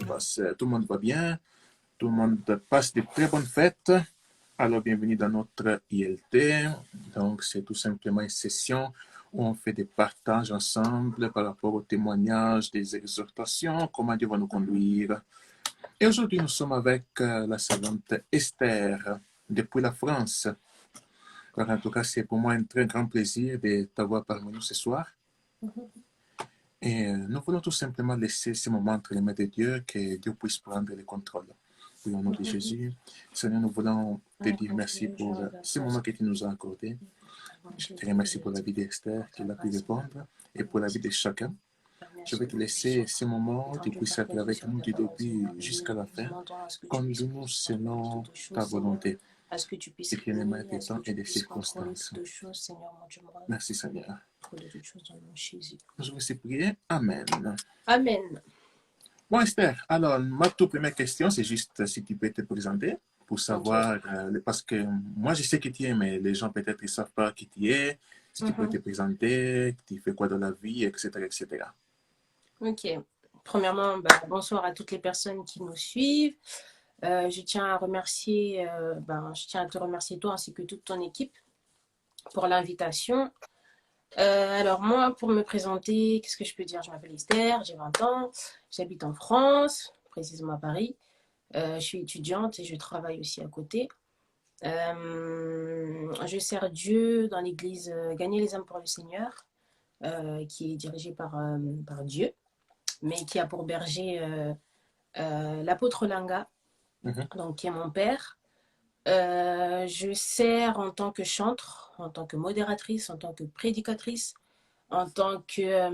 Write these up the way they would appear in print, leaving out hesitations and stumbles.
se passe? Tout le monde va bien? Tout le monde passe de très bonnes fêtes? Alors, bienvenue dans notre ILT. Donc, c'est tout simplement une session où on fait des partages ensemble par rapport aux témoignages, des exhortations, comment Dieu va nous conduire. Et aujourd'hui, nous sommes avec la servante Esther depuis la France. Alors, en tout cas, c'est pour moi un très grand plaisir de t'avoir parmi nous ce soir. Et nous voulons tout simplement laisser ce moment entre les mains de Dieu, que Dieu puisse prendre le contrôle. Oui, au nom de Jésus, Seigneur, nous voulons te dire merci pour ce moment que tu nous as accordé. Je te remercie pour la vie d'Esther qui a pu répondre et pour la vie de chacun. Je vais te laisser ce moment, tu puisses être avec nous du début jusqu'à la fin. Conduis-nous selon ta volonté. À ce que tu puisses Et bien les mains bénir, des temps et des circonstances. de choses, Seigneur, mon Dieu, moi. Merci Seigneur. Trop de toutes choses dans le nom de Jésus. Je vais aussi prier. Amen. Amen. Bon Esther, alors ma toute première question, c'est juste si tu peux te présenter pour savoir, parce que moi je sais qui tu es, mais les gens peut-être ne savent pas qui tu es, si tu peux te présenter, tu fais quoi dans la vie, etc. etc. Ok. Premièrement, bonsoir à toutes les personnes qui nous suivent. Je tiens à te remercier toi ainsi que toute ton équipe pour l'invitation. Alors moi, pour me présenter, qu'est-ce que je peux dire? Je m'appelle Esther, j'ai 20 ans, j'habite en France, précisément à Paris. Je suis étudiante et je travaille aussi à côté. Je sers Dieu dans l'église Gagner les âmes pour le Seigneur, qui est dirigée par Dieu, mais qui a pour berger l'apôtre Langa, donc qui est mon père. Je sers en tant que chantre, en tant que modératrice, en tant que prédicatrice, en tant que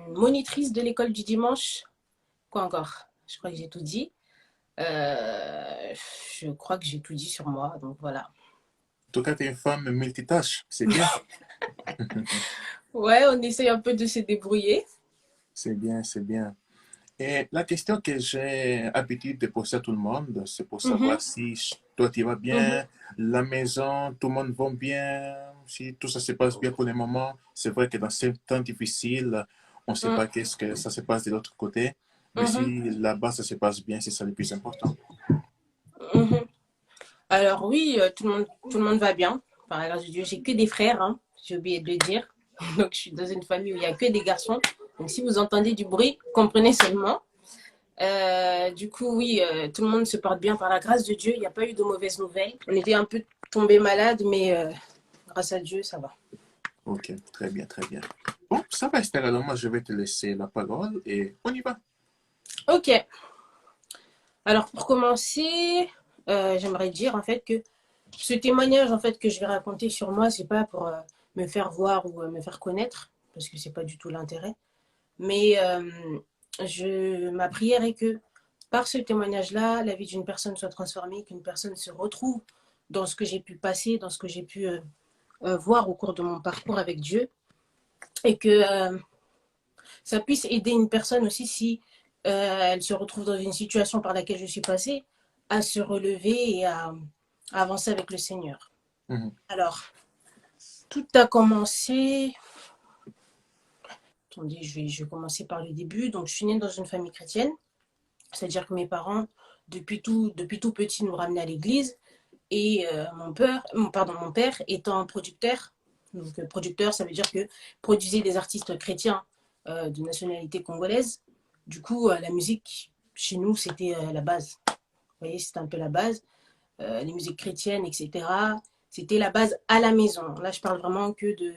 monitrice de l'école du dimanche. Quoi encore? Je crois que j'ai tout dit. Je crois que j'ai tout dit sur moi, donc voilà. En tout cas, tu es une femme multitâche, c'est bien. Ouais, on essaye un peu de se débrouiller. C'est bien, c'est bien. Et la question que j'ai l'habitude de poser à tout le monde, c'est pour savoir si toi tu vas bien, la maison, tout le monde va bien, si tout ça se passe bien pour le moment. C'est vrai que dans ces temps difficiles, on ne sait pas qu'est-ce que ça se passe de l'autre côté, mais si là-bas ça se passe bien, c'est ça le plus important. Alors oui, tout le monde va bien. Par la grâce de Dieu, j'ai que des frères, hein, j'ai oublié de le dire. Donc je suis dans une famille où il n'y a que des garçons. Donc si vous entendez du bruit, comprenez seulement. Du coup, oui, tout le monde se porte bien par la grâce de Dieu. Il n'y a pas eu de mauvaises nouvelles. On était un peu tombés malades, mais grâce à Dieu, ça va. Ok, très bien, très bien. Bon, ça va Esther, alors moi je vais te laisser la parole et on y va. Ok. Alors pour commencer, j'aimerais dire en fait que ce témoignage en fait que je vais raconter sur moi, c'est pas pour me faire voir ou me faire connaître, parce que c'est pas du tout l'intérêt. Mais ma prière est que par ce témoignage-là, la vie d'une personne soit transformée, qu'une personne se retrouve dans ce que j'ai pu passer, dans ce que j'ai pu voir au cours de mon parcours avec Dieu, et que ça puisse aider une personne aussi si elle se retrouve dans une situation par laquelle je suis passée, à se relever et à avancer avec le Seigneur. Alors, tout a commencé. Attendez, je vais commencer par le début. Donc, je suis née dans une famille chrétienne. C'est-à-dire que mes parents, depuis tout petit, nous ramenaient à l'église. Et mon père étant producteur. Donc, producteur, ça veut dire que produisait des artistes chrétiens de nationalité congolaise. Du coup, la musique, chez nous, c'était la base. Vous voyez, c'était un peu la base. Les musiques chrétiennes, etc. C'était la base à la maison. Là, je parle vraiment que de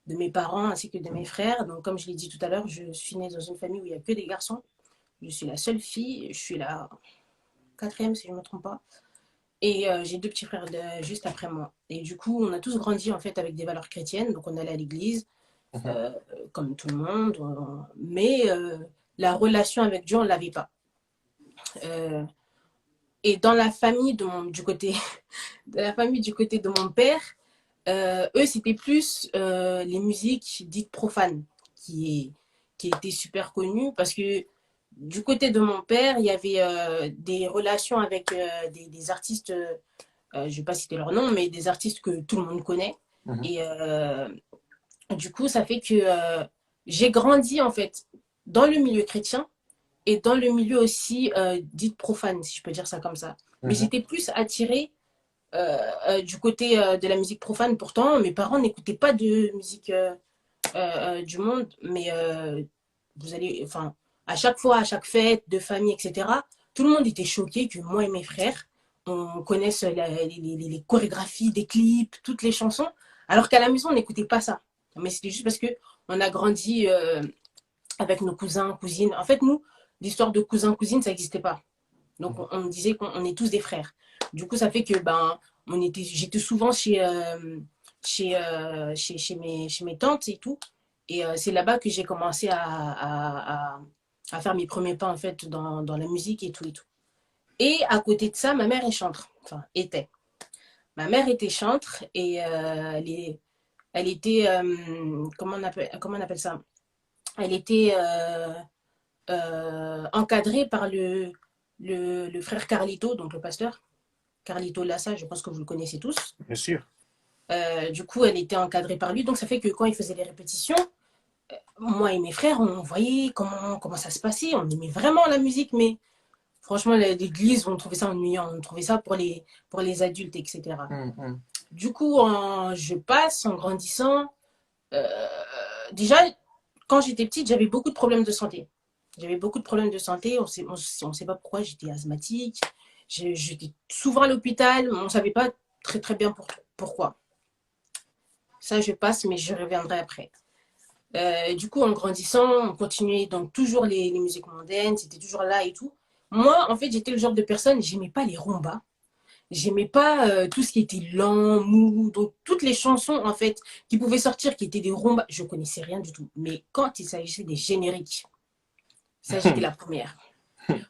mes parents ainsi que de mes frères. Donc, comme je l'ai dit tout à l'heure, je suis née dans une famille où il n'y a que des garçons. Je suis la seule fille. Je suis la quatrième, si je ne me trompe pas. Et j'ai deux petits frères juste après moi. Et du coup, on a tous grandi en fait avec des valeurs chrétiennes. Donc, on allait à l'église, comme tout le monde. Mais la relation avec Dieu, on ne l'avait pas. Et dans la famille du côté de mon père, eux, c'était plus les musiques dites profanes qui étaient super connues parce que du côté de mon père, il y avait des relations avec des artistes, je ne vais pas citer leur nom, mais des artistes que tout le monde connaît. Et du coup, ça fait que j'ai grandi en fait dans le milieu chrétien, et dans le milieu aussi dit profane, si je peux dire ça comme ça. Mais Mhm. j'étais plus attirée du côté de la musique profane. Pourtant, mes parents n'écoutaient pas de musique du monde, mais vous allez, enfin, à chaque fois, à chaque fête de famille, etc., tout le monde était choqué que moi et mes frères, on connaisse les chorégraphies des clips, toutes les chansons, alors qu'à la maison, on n'écoutait pas ça. Mais c'était juste parce que on a grandi avec nos cousins, cousines. En fait, nous, l'histoire de cousins, cousines, ça n'existait pas. Donc, on disait qu'on est tous des frères. Du coup, ça fait que ben, j'étais souvent chez mes tantes et tout. Et c'est là-bas que j'ai commencé à faire mes premiers pas en fait dans la musique et tout et tout. Et à côté de ça, ma mère est chantre. Enfin, était. Ma mère était chantre et elle était, comment on appelle ça? Elle était encadrée par le frère Carlito, donc le pasteur. Carlito Lassa, je pense que vous le connaissez tous. Bien sûr. Du coup, elle était encadrée par lui. Donc, ça fait que quand il faisait les répétitions, moi et mes frères, on voyait comment ça se passait. On aimait vraiment la musique, mais franchement, l'église, on trouvait ça ennuyant. On trouvait ça pour les adultes, etc. Mhm. Du coup, je passe en grandissant. euh, déjà, quand j'étais petite, j'avais beaucoup de problèmes de santé. J'avais beaucoup de problèmes de santé. On sait pas pourquoi. J'étais asthmatique. J'étais souvent à l'hôpital. On ne savait pas très, très bien pourquoi. Ça, je passe, mais je reviendrai après. Du coup, en grandissant, on continuait donc toujours les musiques mondaines, c'était toujours là et tout. Moi, en fait, j'étais le genre de personne, j'aimais pas les rumbas, j'aimais pas tout ce qui était lent, mou, donc toutes les chansons en fait qui pouvaient sortir, qui étaient des rumbas, je connaissais rien du tout. Mais quand il s'agissait des génériques, ça j'étais la première.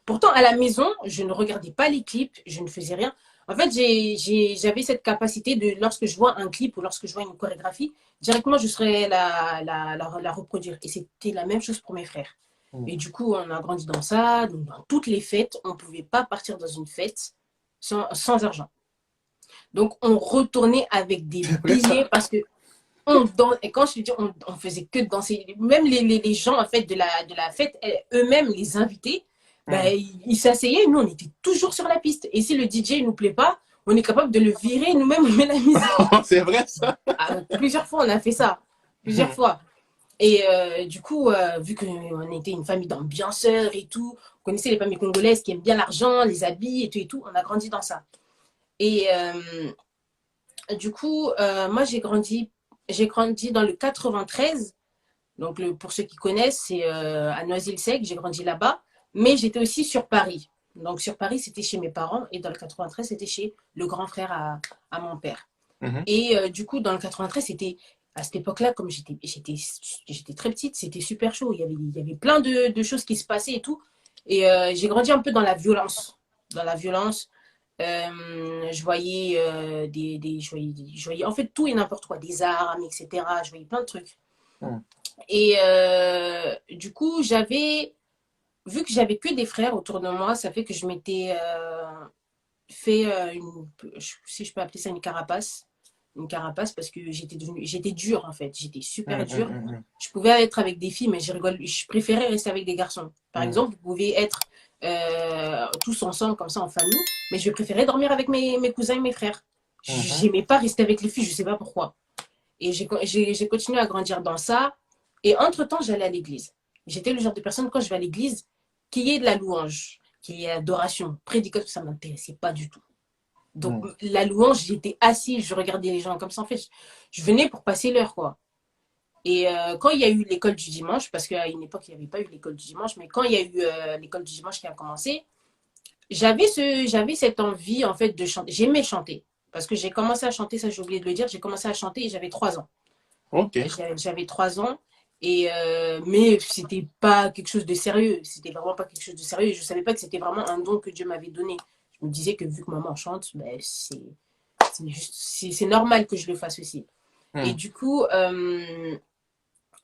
Pourtant, à la maison, je ne regardais pas les clips, je ne faisais rien. En fait, j'avais cette capacité de, lorsque je vois un clip ou lorsque je vois une chorégraphie, directement, je serais la reproduire. Et c'était la même chose pour mes frères. Et du coup, on a grandi dans ça. Donc, dans toutes les fêtes, on ne pouvait pas partir dans une fête sans argent. Donc, on retournait avec des C'est vrai ça. billets parce que et quand je te dis, on faisait que danser. Même les gens en fait de la fête, eux-mêmes, les invités, ben, Mhm. ils s'asseyaient. Nous, on était toujours sur la piste. Et si le DJ ne nous plaît pas, on est capable de le virer. Nous-mêmes, on met la musique. C'est vrai ça. Ah, plusieurs fois, on a fait ça. Plusieurs Mhm. fois. Et du coup, vu qu'on était une famille d'ambianceurs et tout, on connaissait les familles congolaises qui aiment bien l'argent, les habits et tout, on a grandi dans ça. Et du coup, moi, j'ai grandi dans le 93. Donc, pour ceux qui connaissent, c'est à Noisy-le-Sec, j'ai grandi là-bas. Mais j'étais aussi sur Paris. Donc, sur Paris, c'était chez mes parents. Et dans le 93, c'était chez le grand frère à mon père. Mhm. Et du coup, dans le 93, c'était à cette époque-là, comme j'étais très petite, c'était super chaud. Il y avait plein de choses qui se passaient et tout. Et j'ai grandi un peu dans la violence. Dans la violence. Je voyais je voyais en fait tout et n'importe quoi, des armes, etc. Je voyais plein de trucs. Mhm. Et du coup, vu que j'avais que des frères autour de moi, ça fait que je m'étais fait si je peux appeler ça une carapace parce que j'étais dure en fait, j'étais super Mhm. dure. Mhm. Je pouvais être avec des filles, mais je préférais rester avec des garçons. Par Mhm. exemple, vous pouvez être tous ensemble comme ça en famille, mais je préférais dormir avec mes cousins et mes frères. Mhm. J'aimais pas rester avec les filles, je sais pas pourquoi. Et j'ai continué à grandir dans ça. Et entre-temps, j'allais à l'église. J'étais le genre de personne, quand je vais à l'église, qu'il y ait de la louange, qu'il y ait adoration, prédication, ça ne m'intéressait pas du tout. Donc, Mhm. la louange, j'étais assise, je regardais les gens comme ça. En fait, je venais pour passer l'heure, quoi. Et quand il y a eu l'école du dimanche, parce qu'à une époque, il n'y avait pas eu l'école du dimanche, mais quand il y a eu l'école du dimanche qui a commencé, j'avais cette envie, en fait, de chanter. J'aimais chanter. Parce que j'ai commencé à chanter, ça j'ai oublié de le dire, j'ai commencé à chanter et j'avais 3 ans. Ok. J'avais 3 ans. Et mais c'était pas quelque chose de sérieux. C'était vraiment pas quelque chose de sérieux. Je savais pas que c'était vraiment un don que Dieu m'avait donné. Je me disais que vu que maman chante, ben, c'est normal que je le fasse aussi. Et Mhm. du coup,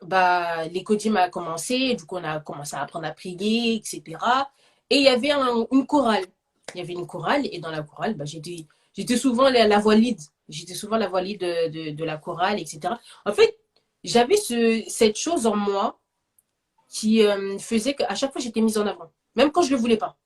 bah, l'écodime a commencé. Du coup, on a commencé à apprendre à prier, etc. Et il y avait une chorale. Il y avait une chorale. Et dans la chorale, bah, j'étais souvent la voix lead. J'étais souvent la voix lead de la chorale, etc. En fait, j'avais cette chose en moi qui faisait qu'à chaque fois, j'étais mise en avant. même quand je ne le voulais pas.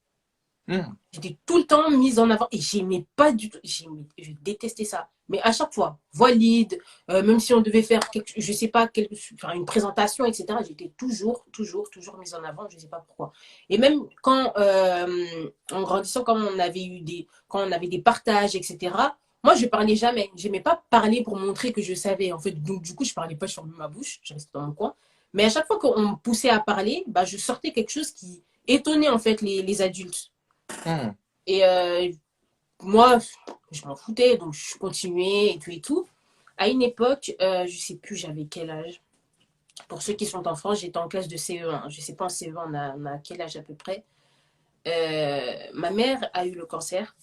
Hmm. J'étais tout le temps mise en avant et j'aimais pas du tout. Je détestais ça. Mais à chaque fois, valide, même si on devait faire, je sais pas, enfin, une présentation, etc., j'étais toujours mise en avant. Je sais pas pourquoi. Et même quand, en grandissant, quand on avait des partages, etc., moi, je parlais jamais. J'aimais pas parler pour montrer que je savais. En fait, donc, du coup, je parlais pas, je fermais ma bouche, je restais dans mon coin. Mais à chaque fois qu'on me poussait à parler, bah, je sortais quelque chose qui étonnait, en fait, les adultes. Hmm. Et moi, je m'en foutais, donc je continuais et tout et tout. À une époque, je sais plus j'avais quel âge. Pour ceux qui sont en France, j'étais en classe de CE1. Je sais pas en CE1, on a quel âge à peu près. Ma mère a eu le cancer.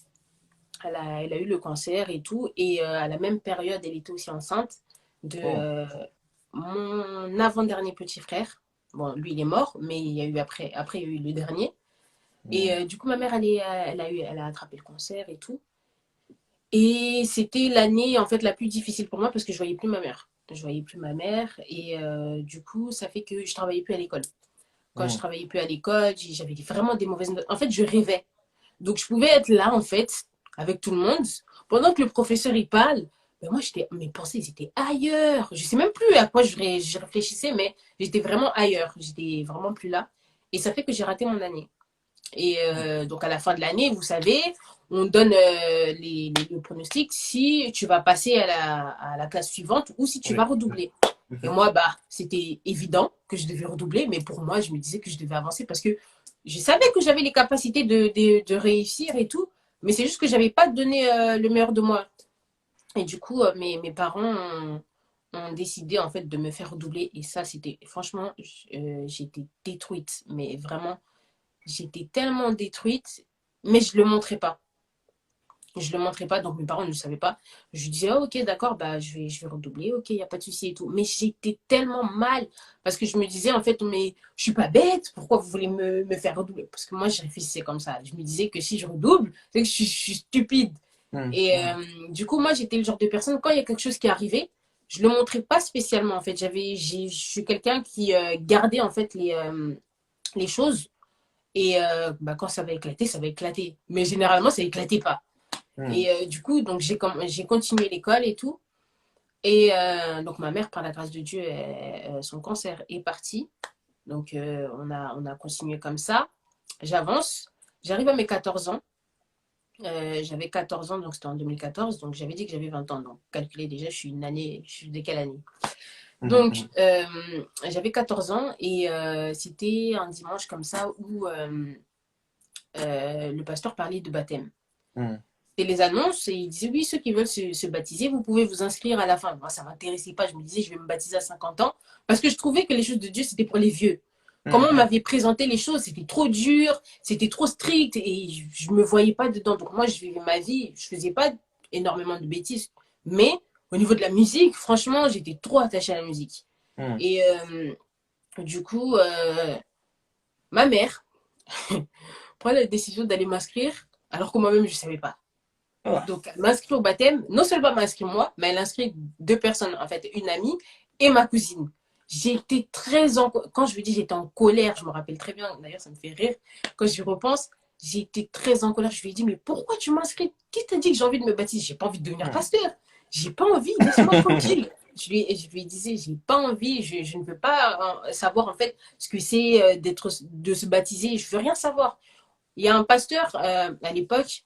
Elle a eu le cancer et tout. Et à la même période, elle était aussi enceinte de Oh. mon avant-dernier petit frère. Bon, lui, il est mort, mais il y a eu après il y a eu le dernier. Et Hmm. du coup, ma mère, elle a attrapé le cancer et tout. Et c'était l'année en fait la plus difficile pour moi parce que je voyais plus ma mère. Je voyais plus ma mère et du coup ça fait que je travaillais plus à l'école. Quand je Hmm. travaillais plus à l'école, j'avais vraiment des mauvaises notes. En fait, je rêvais. Donc je pouvais être là en fait avec tout le monde pendant que le professeur il parle. Ben moi j'étais, mes pensées étaient ailleurs. Je sais même plus à quoi je réfléchissais, mais j'étais vraiment ailleurs. J'étais vraiment plus là. Et ça fait que j'ai raté mon année. Et donc, à la fin de l'année, vous savez, on donne le pronostic si tu vas passer à la classe suivante ou si tu vas Oui. redoubler. Et Mhm. moi, bah, c'était évident que je devais redoubler, mais pour moi, je me disais que je devais avancer parce que je savais que j'avais les capacités de réussir et tout, mais c'est juste que j'avais pas donné le meilleur de moi. Et du coup, mes parents ont décidé en fait de me faire redoubler. Et ça, c'était franchement, j'étais détruite, mais vraiment j'étais tellement détruite, mais je le montrais pas. Je le montrais pas, donc mes parents ne le savaient pas. Je disais, oh, ok, d'accord, bah, je vais redoubler, ok, il n'y a pas de souci et tout. Mais j'étais tellement mal parce que je me disais, en fait, mais je suis pas bête, pourquoi vous voulez me faire redoubler? Parce que moi, je réfléchissais comme ça. Je me disais que si je redouble, c'est que je suis stupide. Hmm. Et Hmm. du coup, moi, j'étais le genre de personne, quand il y a quelque chose qui arrivait, je le montrais pas spécialement, en fait. Je suis quelqu'un qui gardait, en fait, les choses et bah, quand ça va éclater, ça va éclater. Mais généralement, ça éclatait pas. Hmm. Et du coup, donc j'ai continué l'école et tout. Et donc ma mère, par la grâce de Dieu, son cancer est parti. Donc on a continué comme ça. J'avance. J'arrive à mes 14 ans. J'avais 14 ans, donc c'était en 2014. Donc j'avais dit que j'avais 20 ans. Donc calculez déjà, je suis de quelle année? Donc Hmm. j'avais 14 ans et c'était un dimanche comme ça où le pasteur parlait de baptême. Hmm. Et les annonces, et il disait oui, ceux qui veulent se baptiser, vous pouvez vous inscrire à la fin. Moi, ça ne m'intéressait pas. Je me disais, je vais me baptiser à 50 ans parce que je trouvais que les choses de Dieu, c'était pour les vieux. Hmm. Comment on Hmm. m'avait présenté les choses, c'était trop dur, c'était trop strict et je ne me voyais pas dedans. Donc moi, je vivais ma vie, je ne faisais pas énormément de bêtises. Mais au niveau de la musique, franchement, j'étais trop attachée à la musique. Hmm. Et du coup, ma mère prend la décision d'aller m'inscrire alors que moi-même, je ne savais pas. Ah. Donc, elle m'inscrit au baptême. Non seulement elle m'inscrit moi, mais elle inscrit deux personnes, en fait, une amie et ma cousine. J'étais quand je vous dis j'étais en colère, je me rappelle très bien, d'ailleurs ça me fait rire, quand j'y repense, j'étais très en colère. Je lui ai dit, mais pourquoi tu m'inscris? Qui t'a dit que j'ai envie de me baptiser? J'ai pas envie de devenir Hmm. pasteur. J'ai pas envie, laisse-moi tranquille. Je lui disais, j'ai pas envie, je ne veux pas savoir en fait ce que c'est de se baptiser, je veux rien savoir. Il y a un pasteur à l'époque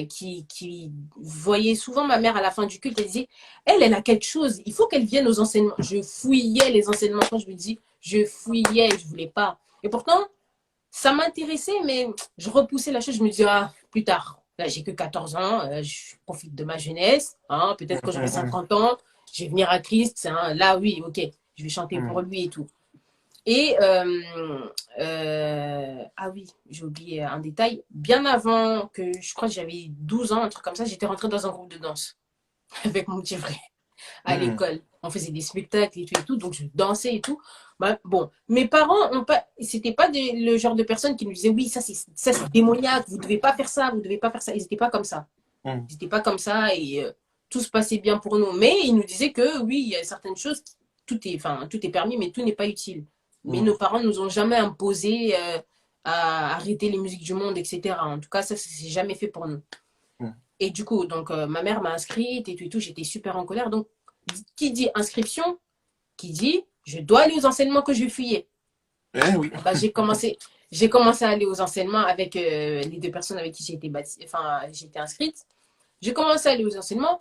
qui voyait souvent ma mère à la fin du culte. Elle disait, elle a quelque chose, il faut qu'elle vienne aux enseignements. Je fouillais les enseignements quand je me dis, je fouillais, je voulais pas. Et pourtant, ça m'intéressait, mais je repoussais la chose. Je me disais, ah, plus tard. Là, j'ai que 14 ans, je profite de ma jeunesse. Hein, peut-être quand j'aurai Hmm. 50 ans, je vais venir à Christ. Hein, là, oui, ok, je vais chanter Hmm. pour lui et tout. Et ah oui, j'ai oublié un détail. Bien avant que je crois que j'avais 12 ans, un truc comme ça, j'étais rentrée dans un groupe de danse avec mon petit frère à Hmm. l'école. On faisait des spectacles et tout, donc je dansais et tout. Bah, bon, mes parents ont pas, c'était pas le genre de personnes qui nous disaient oui, ça c'est démoniaque, vous devez pas faire ça, vous devez pas faire ça. Ils étaient pas comme ça. Hmm. Ils étaient pas comme ça et tout se passait bien pour nous. Mais ils nous disaient que oui, il y a certaines choses, tout est permis, mais tout n'est pas utile. Mais Hmm. nos parents nous ont jamais imposé à arrêter les musiques du monde, etc. En tout cas, ça s'est jamais fait pour nous. Mm. Et du coup, donc, ma mère m'a inscrite et tout, j'étais super en colère. Donc, qui dit inscription, qui dit je dois aller aux enseignements que je fuyais. Eh oui. Bah, j'ai commencé à aller aux enseignements avec les deux personnes avec qui j'étais inscrite. J'ai commencé à aller aux enseignements.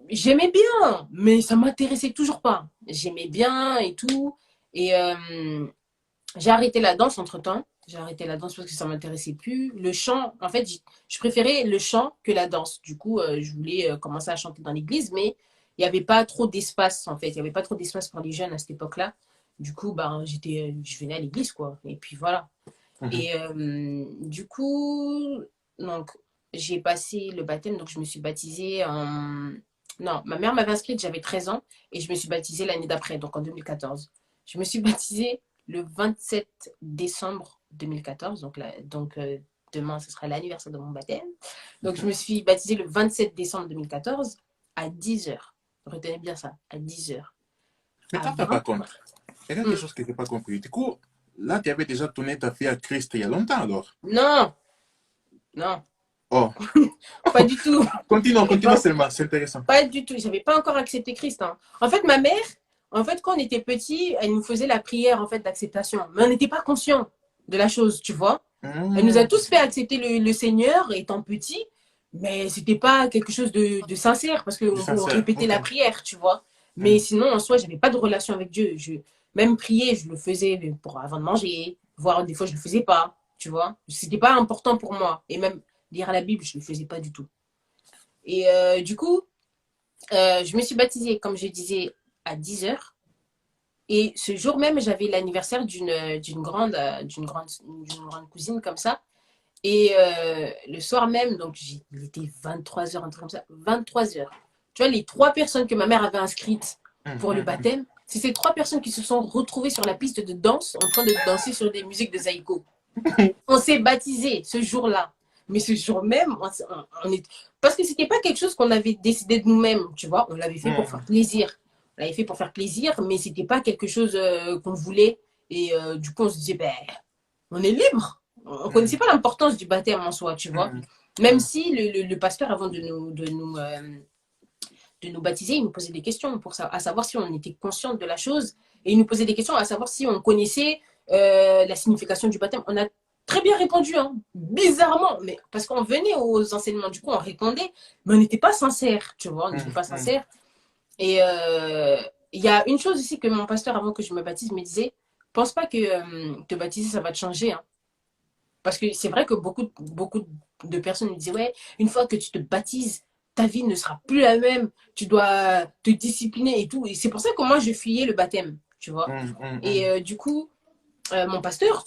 J'aimais bien, mais ça m'intéressait toujours pas. J'aimais bien et tout. Et j'ai arrêté la danse entre-temps. J'ai arrêté la danse parce que ça m'intéressait plus. Le chant, en fait, je préférais le chant que la danse. Du coup, je voulais commencer à chanter dans l'église, mais il n'y avait pas trop d'espace, en fait. Il n'y avait pas trop d'espace pour les jeunes à cette époque-là. Du coup, ben, je venais à l'église, quoi. Et puis voilà. Mhm. Et du coup, donc, j'ai passé le baptême, donc je me suis baptisée en... Non, ma mère m'avait inscrite, j'avais 13 ans, et je me suis baptisée l'année d'après, donc en 2014. Je me suis baptisée le 27 décembre 2014, demain, ce sera l'anniversaire de mon baptême. Donc, je Mhm. me suis baptisée le 27 décembre 2014 à 10 heures. Retenez bien ça, à 10 heures. Mais attends, Avant, par contre, il y a quelque hmm, chose que je n'ai pas compris. Du coup, là, tu avais déjà tourné ta vie à Christ il y a longtemps, alors. non, non, Oh, pas du tout. continue, J'avais continue pas seulement, c'est intéressant. Pas du tout. J'avais pas encore accepté Christ, hein. En fait, ma mère, en fait, quand on était petit, elle nous faisait la prière en fait d'acceptation. Mais on n'était pas conscient de la chose, tu vois. Elle nous a Hmm. tous fait accepter le Seigneur étant petit, mais c'était pas quelque chose de sincère parce Du qu'on sincère, répétait ok. la prière, tu vois. Mais Hmm. sinon, en soi, j'avais pas de relation avec Dieu. Même prier, je le faisais avant de manger, voire des fois, je le faisais pas, tu vois. C'était pas important pour moi. Et même lire la Bible, je le faisais pas du tout. Et du coup, je me suis baptisée, comme je disais, à 10 heures. Et ce jour même, j'avais l'anniversaire d'une grande cousine comme ça. Et le soir même, donc il était 23 heures, un truc comme ça, 23 heures. Tu vois, les trois personnes que ma mère avait inscrites Hmm, pour le hmm, hmm. baptême, c'est ces trois personnes qui se sont retrouvées sur la piste de danse en train de danser sur des musiques de Zaïko. On s'est baptisé ce jour-là. Mais ce jour même, on est... parce que c'était pas quelque chose qu'on avait décidé de nous-mêmes, tu vois. On l'avait fait pour Hmm, faire plaisir. On l'avait fait pour faire plaisir, mais c'était pas quelque chose qu'on voulait. Et du coup, on se disait, ben, on est libre. On hmm, connaissait pas l'importance du baptême en soi, tu vois. hmm, Même hmm. si le pasteur, avant de nous baptiser, il nous posait des questions à savoir si on était conscient de la chose. Et il nous posait des questions à savoir si on connaissait la signification du baptême. On a très bien répondu, hein, bizarrement, mais parce qu'on venait aux enseignements, du coup, on répondait, mais on n'était pas sincère, tu vois, on n'était Hmm, pas hmm. sincère. Et il y a une chose aussi que mon pasteur, avant que je me baptise, me disait, pense pas que te baptiser, ça va te changer, hein. Parce que c'est vrai que beaucoup de personnes me disaient, ouais, une fois que tu te baptises, ta vie ne sera plus la même, tu dois te discipliner et tout. Et c'est pour ça que moi, je fuyais le baptême, tu vois. Hmm, hmm, Et hmm. du coup, mon pasteur,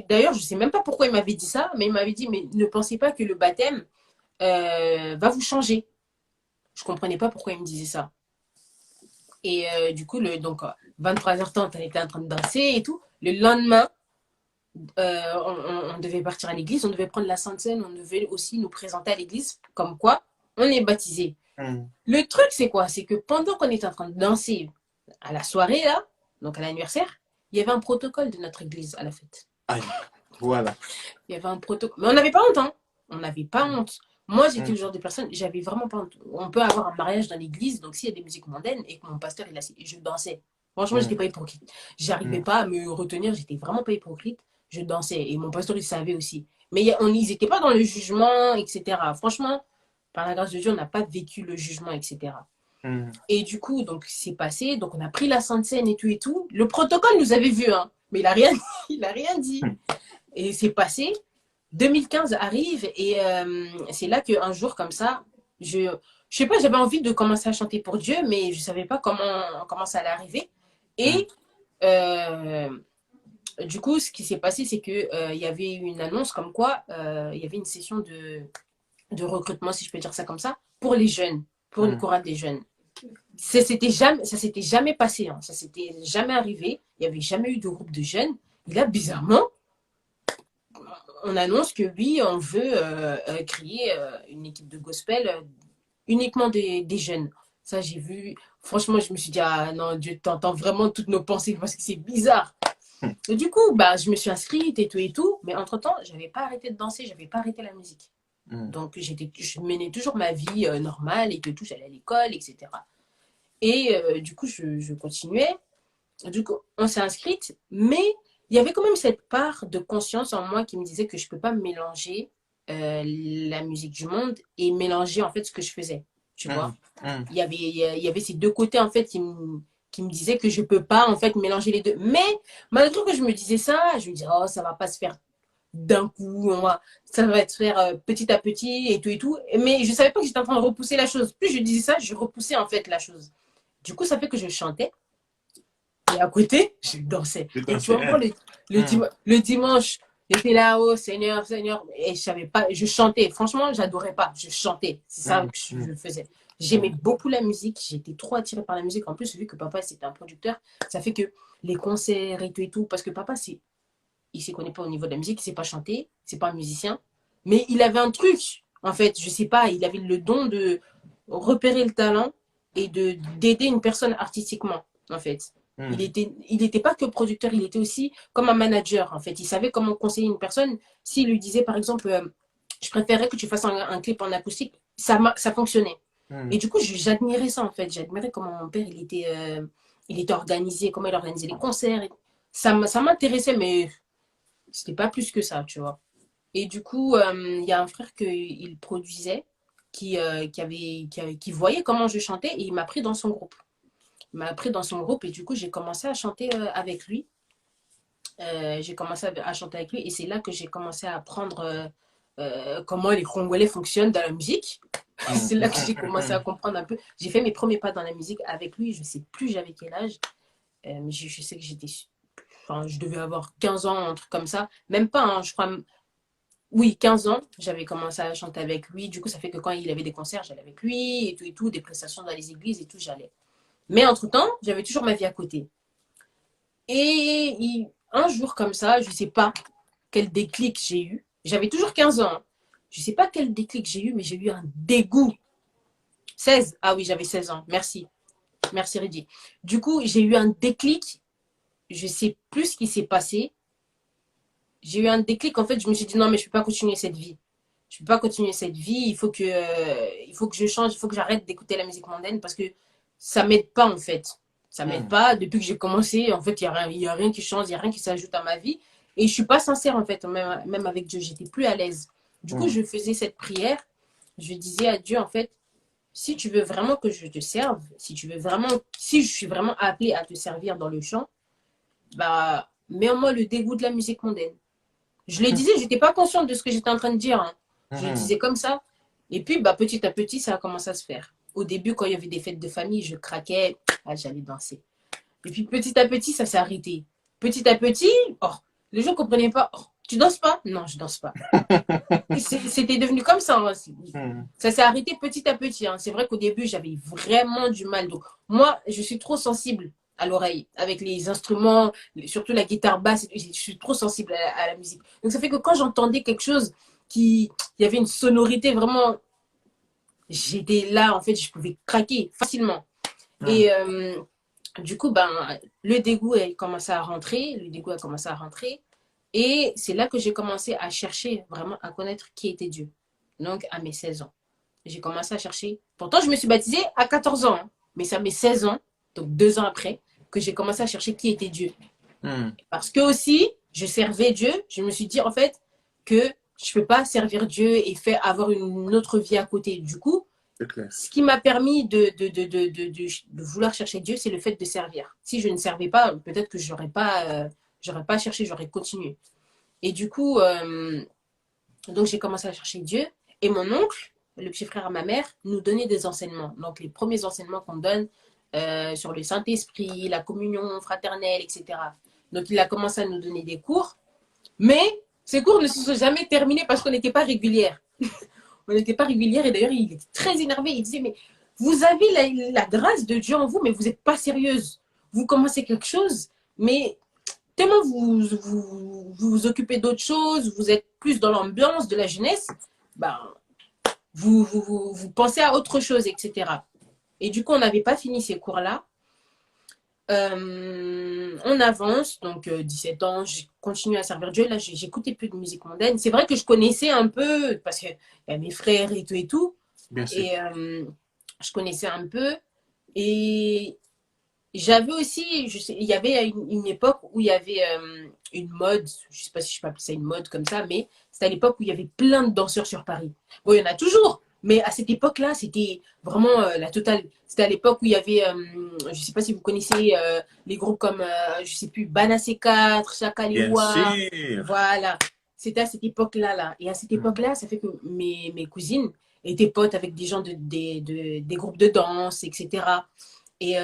d'ailleurs, je sais même pas pourquoi il m'avait dit ça, mais il m'avait dit, mais ne pensez pas que le baptême va vous changer. Je comprenais pas pourquoi il me disait ça. Et du coup, 23h30, elle était en train de danser et tout. Le lendemain, on devait partir à l'église, on devait prendre la Sainte Seine, on devait aussi nous présenter à l'église, comme quoi on est baptisé. Hmm. Le truc, c'est quoi? C'est que pendant qu'on était en train de danser à la soirée, là, donc à l'anniversaire, il y avait un protocole de notre église à la fête. Aïe, voilà. Il y avait un protocole. Mais on n'avait pas honte, hein. On n'avait pas Hmm, honte. Moi, j'étais hmm, le genre de personne, j'avais vraiment pas honte. On peut avoir un mariage dans l'église, donc s'il y a des musiques mondaines et que mon pasteur, je dansais. Franchement, j'étais hmm, pas hypocrite. J'arrivais hmm. pas à me retenir, j'étais vraiment pas hypocrite. Je dansais. Et mon pasteur, il savait aussi. Mais ils n'étaient pas dans le jugement, etc. Franchement, par la grâce de Dieu, on n'a pas vécu le jugement, etc. Hmm. Et du coup, donc, c'est passé. Donc, on a pris la Sainte Seine et tout et tout. Le protocole nous avait vus, hein. Mais il a rien, il a rien dit. Hmm. Et c'est passé. 2015 arrive et c'est là qu'un jour comme ça, je sais pas, j'avais envie de commencer à chanter pour Dieu, mais je savais pas comment ça allait arriver. Hmm. Et euh, du coup, ce qui s'est passé, c'est que il y avait une annonce comme quoi il y avait une session de recrutement, si je peux dire ça comme ça, pour les jeunes, pour une Hmm. chorale des jeunes. Ça s'était jamais passé, hein, ça s'était jamais arrivé. Il y avait jamais eu de groupe de jeunes. Et là, bizarrement, on annonce que oui, on veut créer une équipe de gospel uniquement des jeunes. Ça, j'ai vu. Franchement, je me suis dit, ah non, Dieu t'entends vraiment toutes nos pensées parce que c'est bizarre. Et du coup, bah, je me suis inscrite et tout. Mais entre-temps, je n'avais pas arrêté de danser, je n'avais pas arrêté la musique. Donc, je menais toujours ma vie normale et tout. J'allais à l'école, etc. Et du coup, je continuais. Du coup, on s'est inscrite. Mais il y avait quand même cette part de conscience en moi qui me disait que je ne peux pas mélanger la musique du monde et mélanger en fait ce que je faisais. Tu vois? Il y avait ces deux côtés en fait qui me disaient que je ne peux pas en fait mélanger les deux. Mais malgré que je me disais ça, je me disais, oh, ça ne va pas se faire d'un coup, ça va se faire petit à petit et tout et tout. Mais je ne savais pas que j'étais en train de repousser la chose. Plus je disais ça, je repoussais en fait la chose. Du coup, ça fait que je chantais et à côté, je dansais. Je Et tu dansais. vois, moi, le dimanche, j'étais là, oh Seigneur, Seigneur, et je savais pas, je chantais. Franchement, j'adorais pas, je chantais. C'est ça que je faisais. J'aimais beaucoup la musique, j'étais trop attirée par la musique. En plus, vu que papa, c'était un producteur, ça fait que les concerts et tout, parce que papa, il ne se connaît pas au niveau de la musique, il ne sait pas chanter, c'est pas un musicien. Mais il avait un truc, en fait, je sais pas, il avait le don de repérer le talent et d'aider une personne artistiquement, en fait. Il était pas que producteur, il était aussi comme un manager, en fait. Il savait comment conseiller une personne. S'il lui disait, par exemple, je préférerais que tu fasses un clip en acoustique, ça fonctionnait. Et du coup, j'admirais ça, en fait. J'admirais comment mon père, il était organisé, comment il organisait les concerts. Ça m'intéressait, mais c'était pas plus que ça, tu vois. Et du coup, il y a un frère qu'il produisait qui voyait comment je chantais et il m'a pris dans son groupe. Il m'a pris dans son groupe et du coup, j'ai commencé à chanter avec lui. J'ai commencé à chanter avec lui et c'est là que j'ai commencé à apprendre comment les Congolais fonctionnent dans la musique. C'est là que j'ai commencé à comprendre un peu. J'ai fait mes premiers pas dans la musique avec lui. Je sais plus j'avais quel âge. Mais je sais que enfin, je devais avoir 15 ans, un truc comme ça. Même pas, hein, je crois. Oui, 15 ans, j'avais commencé à chanter avec lui. Du coup, ça fait que quand il avait des concerts, j'allais avec lui et tout, des prestations dans les églises et tout, j'allais. Mais entre-temps, j'avais toujours ma vie à côté. Et un jour comme ça, je ne sais pas quel déclic j'ai eu. J'avais toujours 15 ans. Hein. Je ne sais pas quel déclic j'ai eu, mais j'ai eu un dégoût. 16. Ah oui, j'avais 16 ans. Merci. Merci, Reddy. Du coup, j'ai eu un déclic. Je ne sais plus ce qui s'est passé. J'ai eu un déclic. En fait, je me suis dit non, mais je ne peux pas continuer cette vie. Je ne peux pas continuer cette vie. Il faut que je change. Il faut que j'arrête d'écouter la musique mondaine parce que ça ne m'aide pas, en fait. Ça ne m'aide pas. Depuis que j'ai commencé, en fait, il n'y a rien qui change. Il n'y a rien qui s'ajoute à ma vie. Et je ne suis pas sincère, en fait, même avec Dieu. J'étais plus à l'aise. Du coup, je faisais cette prière. Je disais à Dieu, en fait, si tu veux vraiment que je te serve, si je suis vraiment appelée à te servir dans le chant, bah, mets en moi le dégoût de la musique mondaine. Je le disais, je n'étais pas consciente de ce que j'étais en train de dire. Hein. Je le disais comme ça. Et puis, bah, petit à petit, ça a commencé à se faire. Au début, quand il y avait des fêtes de famille, je craquais, j'allais danser. Et puis, petit à petit, ça s'est arrêté. Petit à petit, oh, les gens ne comprenaient pas. Oh, tu danses pas? Non, je danse pas. C'était devenu comme ça. Hein. Ça s'est arrêté petit à petit. Hein. C'est vrai qu'au début, j'avais vraiment du mal. Donc, moi, je suis trop sensible à l'oreille avec les instruments, surtout la guitare basse. Je suis trop sensible à la musique. Donc, ça fait que quand j'entendais quelque chose qui y avait une sonorité vraiment, j'étais là, en fait, je pouvais craquer facilement. Et du coup, ben, le dégoût a commencé à rentrer. Et c'est là que j'ai commencé à chercher vraiment à connaître qui était Dieu. Donc, à mes 16 ans. J'ai commencé à chercher. Pourtant, je me suis baptisée à 14 ans. Hein. Mais c'est à mes 16 ans, donc 2 ans après, que j'ai commencé à chercher qui était Dieu. Parce que aussi, je servais Dieu. Je me suis dit, en fait, que je ne peux pas servir Dieu et avoir une autre vie à côté. Du coup, ce qui m'a permis de vouloir chercher Dieu, c'est le fait de servir. Si je ne servais pas, peut-être que je n'aurais pas cherché, j'aurais continué. Et du coup, donc j'ai commencé à chercher Dieu. Et mon oncle, le petit frère à ma mère, nous donnait des enseignements. Donc les premiers enseignements qu'on donne sur le Saint-Esprit, la communion fraternelle, etc. Donc il a commencé à nous donner des cours. Mais ces cours ne se sont jamais terminés parce qu'on n'était pas régulière. On n'était pas régulière et d'ailleurs il était très énervé. Il disait mais vous avez la grâce de Dieu en vous, mais vous n'êtes pas sérieuse. Vous commencez quelque chose, mais tellement vous occupez d'autres choses, vous êtes plus dans l'ambiance de la jeunesse, ben, vous pensez à autre chose, etc. Et du coup, on n'avait pas fini ces cours-là. On avance, donc 17 ans, j'ai continué à servir Dieu. Là, j'écoutais plus de musique mondaine. C'est vrai que je connaissais un peu, parce qu'il y a mes frères et tout et tout. Bien sûr. Et je connaissais un peu. Et j'avais aussi, il y avait une époque où il y avait une mode, je sais pas si je peux appeler ça une mode comme ça, mais c'était à l'époque où il y avait plein de danseurs sur Paris. Bon, il y en a toujours, mais à cette époque-là, c'était vraiment la totale. C'était à l'époque où il y avait, je sais pas si vous connaissez les groupes comme, je sais plus, Banassé 4, Chaka Bien Lewa, sûr. voilà. C'était à cette époque-là, là. Et à cette Mhm. époque-là, ça fait que mes cousines étaient potes avec des gens des groupes de danse, etc. Et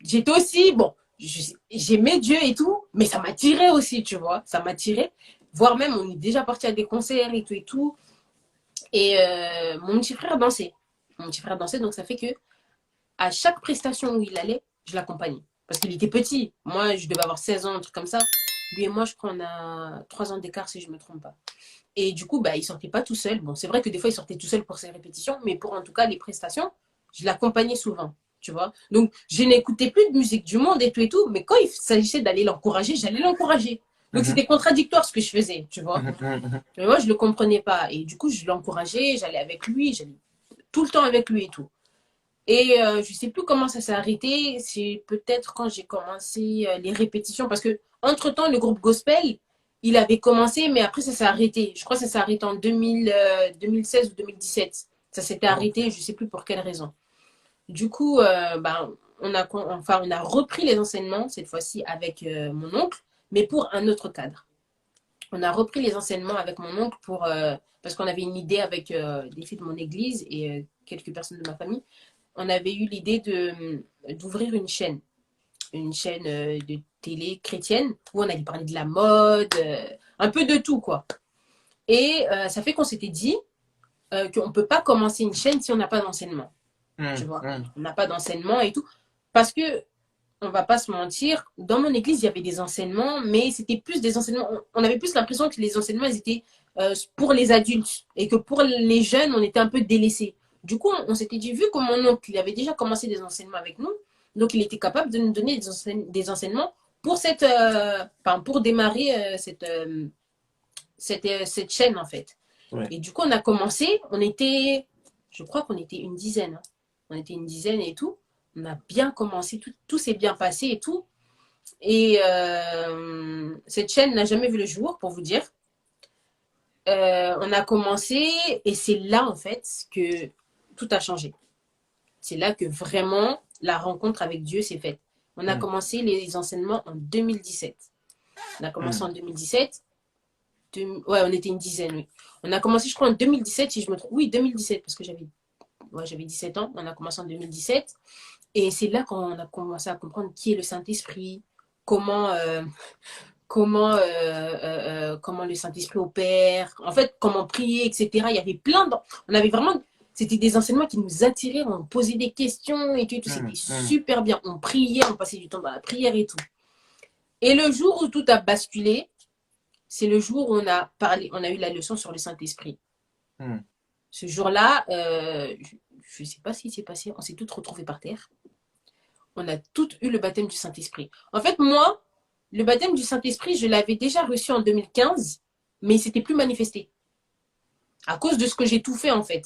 j'étais aussi, bon, j'aimais Dieu et tout, mais ça m'attirait aussi, tu vois, ça m'attirait. Voire même, on est déjà parti à des concerts et tout et tout. Et mon petit frère dansait. Mon petit frère dansait, donc ça fait que à chaque prestation où il allait, je l'accompagnais. Parce qu'il était petit. Moi, je devais avoir 16 ans, un truc comme ça. Lui et moi, je crois, on a 3 ans d'écart, si je ne me trompe pas. Et du coup, bah, il sortait pas tout seul. Bon, c'est vrai que des fois, il sortait tout seul pour ses répétitions, mais pour en tout cas les prestations, je l'accompagnais souvent, tu vois. Donc, je n'écoutais plus de musique du monde et tout, mais quand il s'agissait d'aller l'encourager, j'allais l'encourager. Donc, Mhm. c'était contradictoire ce que je faisais, tu vois. Mhm. Mhm. Mais moi, je le comprenais pas. Et du coup, je l'encourageais, j'allais avec lui, j'allais tout le temps avec lui et tout. Et je sais plus comment ça s'est arrêté. C'est peut-être quand j'ai commencé les répétitions. Parce que, entre-temps, le groupe gospel, il avait commencé, mais après, ça s'est arrêté. Je crois que ça s'est arrêté en 2016 ou 2017. Ça s'était arrêté, je sais plus pour quelle raison. Du coup, ben, on a repris les enseignements, cette fois-ci avec mon oncle, mais pour un autre cadre. On a repris les enseignements avec mon oncle parce qu'on avait une idée avec des filles de mon église et quelques personnes de ma famille. On avait eu l'idée d'ouvrir une chaîne de télé chrétienne où on allait parler de la mode, un peu de tout quoi. Et ça fait qu'on s'était dit qu'on ne peut pas commencer une chaîne si on n'a pas d'enseignement, tu Mhm. vois. Mhm. On n'a pas d'enseignement et tout. Parce que, on va pas se mentir, dans mon église, il y avait des enseignements, mais c'était plus des enseignements. On avait plus l'impression que les enseignements, ils étaient pour les adultes et que pour les jeunes, on était un peu délaissés. Du coup, on s'était dit, vu que mon oncle, il avait déjà commencé des enseignements avec nous, donc il était capable de nous donner des enseignements pour pour démarrer cette chaîne, en fait. Ouais. Et du coup, on a commencé, je crois qu'on était une dizaine. Hein. On était une dizaine et tout. On a bien commencé, tout s'est bien passé et tout. Et cette chaîne n'a jamais vu le jour, pour vous dire. On a commencé et c'est là, en fait, que tout a changé. C'est là que vraiment la rencontre avec Dieu s'est faite. On a Mhm. commencé les enseignements en 2017. On a commencé Mhm. en 2017. Ouais, on était une dizaine, oui. On a commencé, je crois, en 2017, si je me trompe. Oui, 2017, parce que j'avais 17 ans. On a commencé en 2017. Et c'est là qu'on a commencé à comprendre qui est le Saint-Esprit, comment, comment le Saint-Esprit opère, en fait, comment prier, etc. Il y avait on avait vraiment. C'était des enseignements qui nous attiraient, on posait des questions et tout, et tout. C'était Mhm. Mhm. super bien. On priait, on passait du temps dans la prière et tout. Et le jour où tout a basculé, c'est le jour où on a eu la leçon sur le Saint-Esprit. Mhm. Ce jour-là, je ne sais pas ce qui s'est passé, on s'est toutes retrouvées par terre. On a toutes eu le baptême du Saint-Esprit. En fait, moi, le baptême du Saint-Esprit, je l'avais déjà reçu en 2015, mais il ne s'était plus manifesté. À cause de ce que j'ai tout fait, en fait.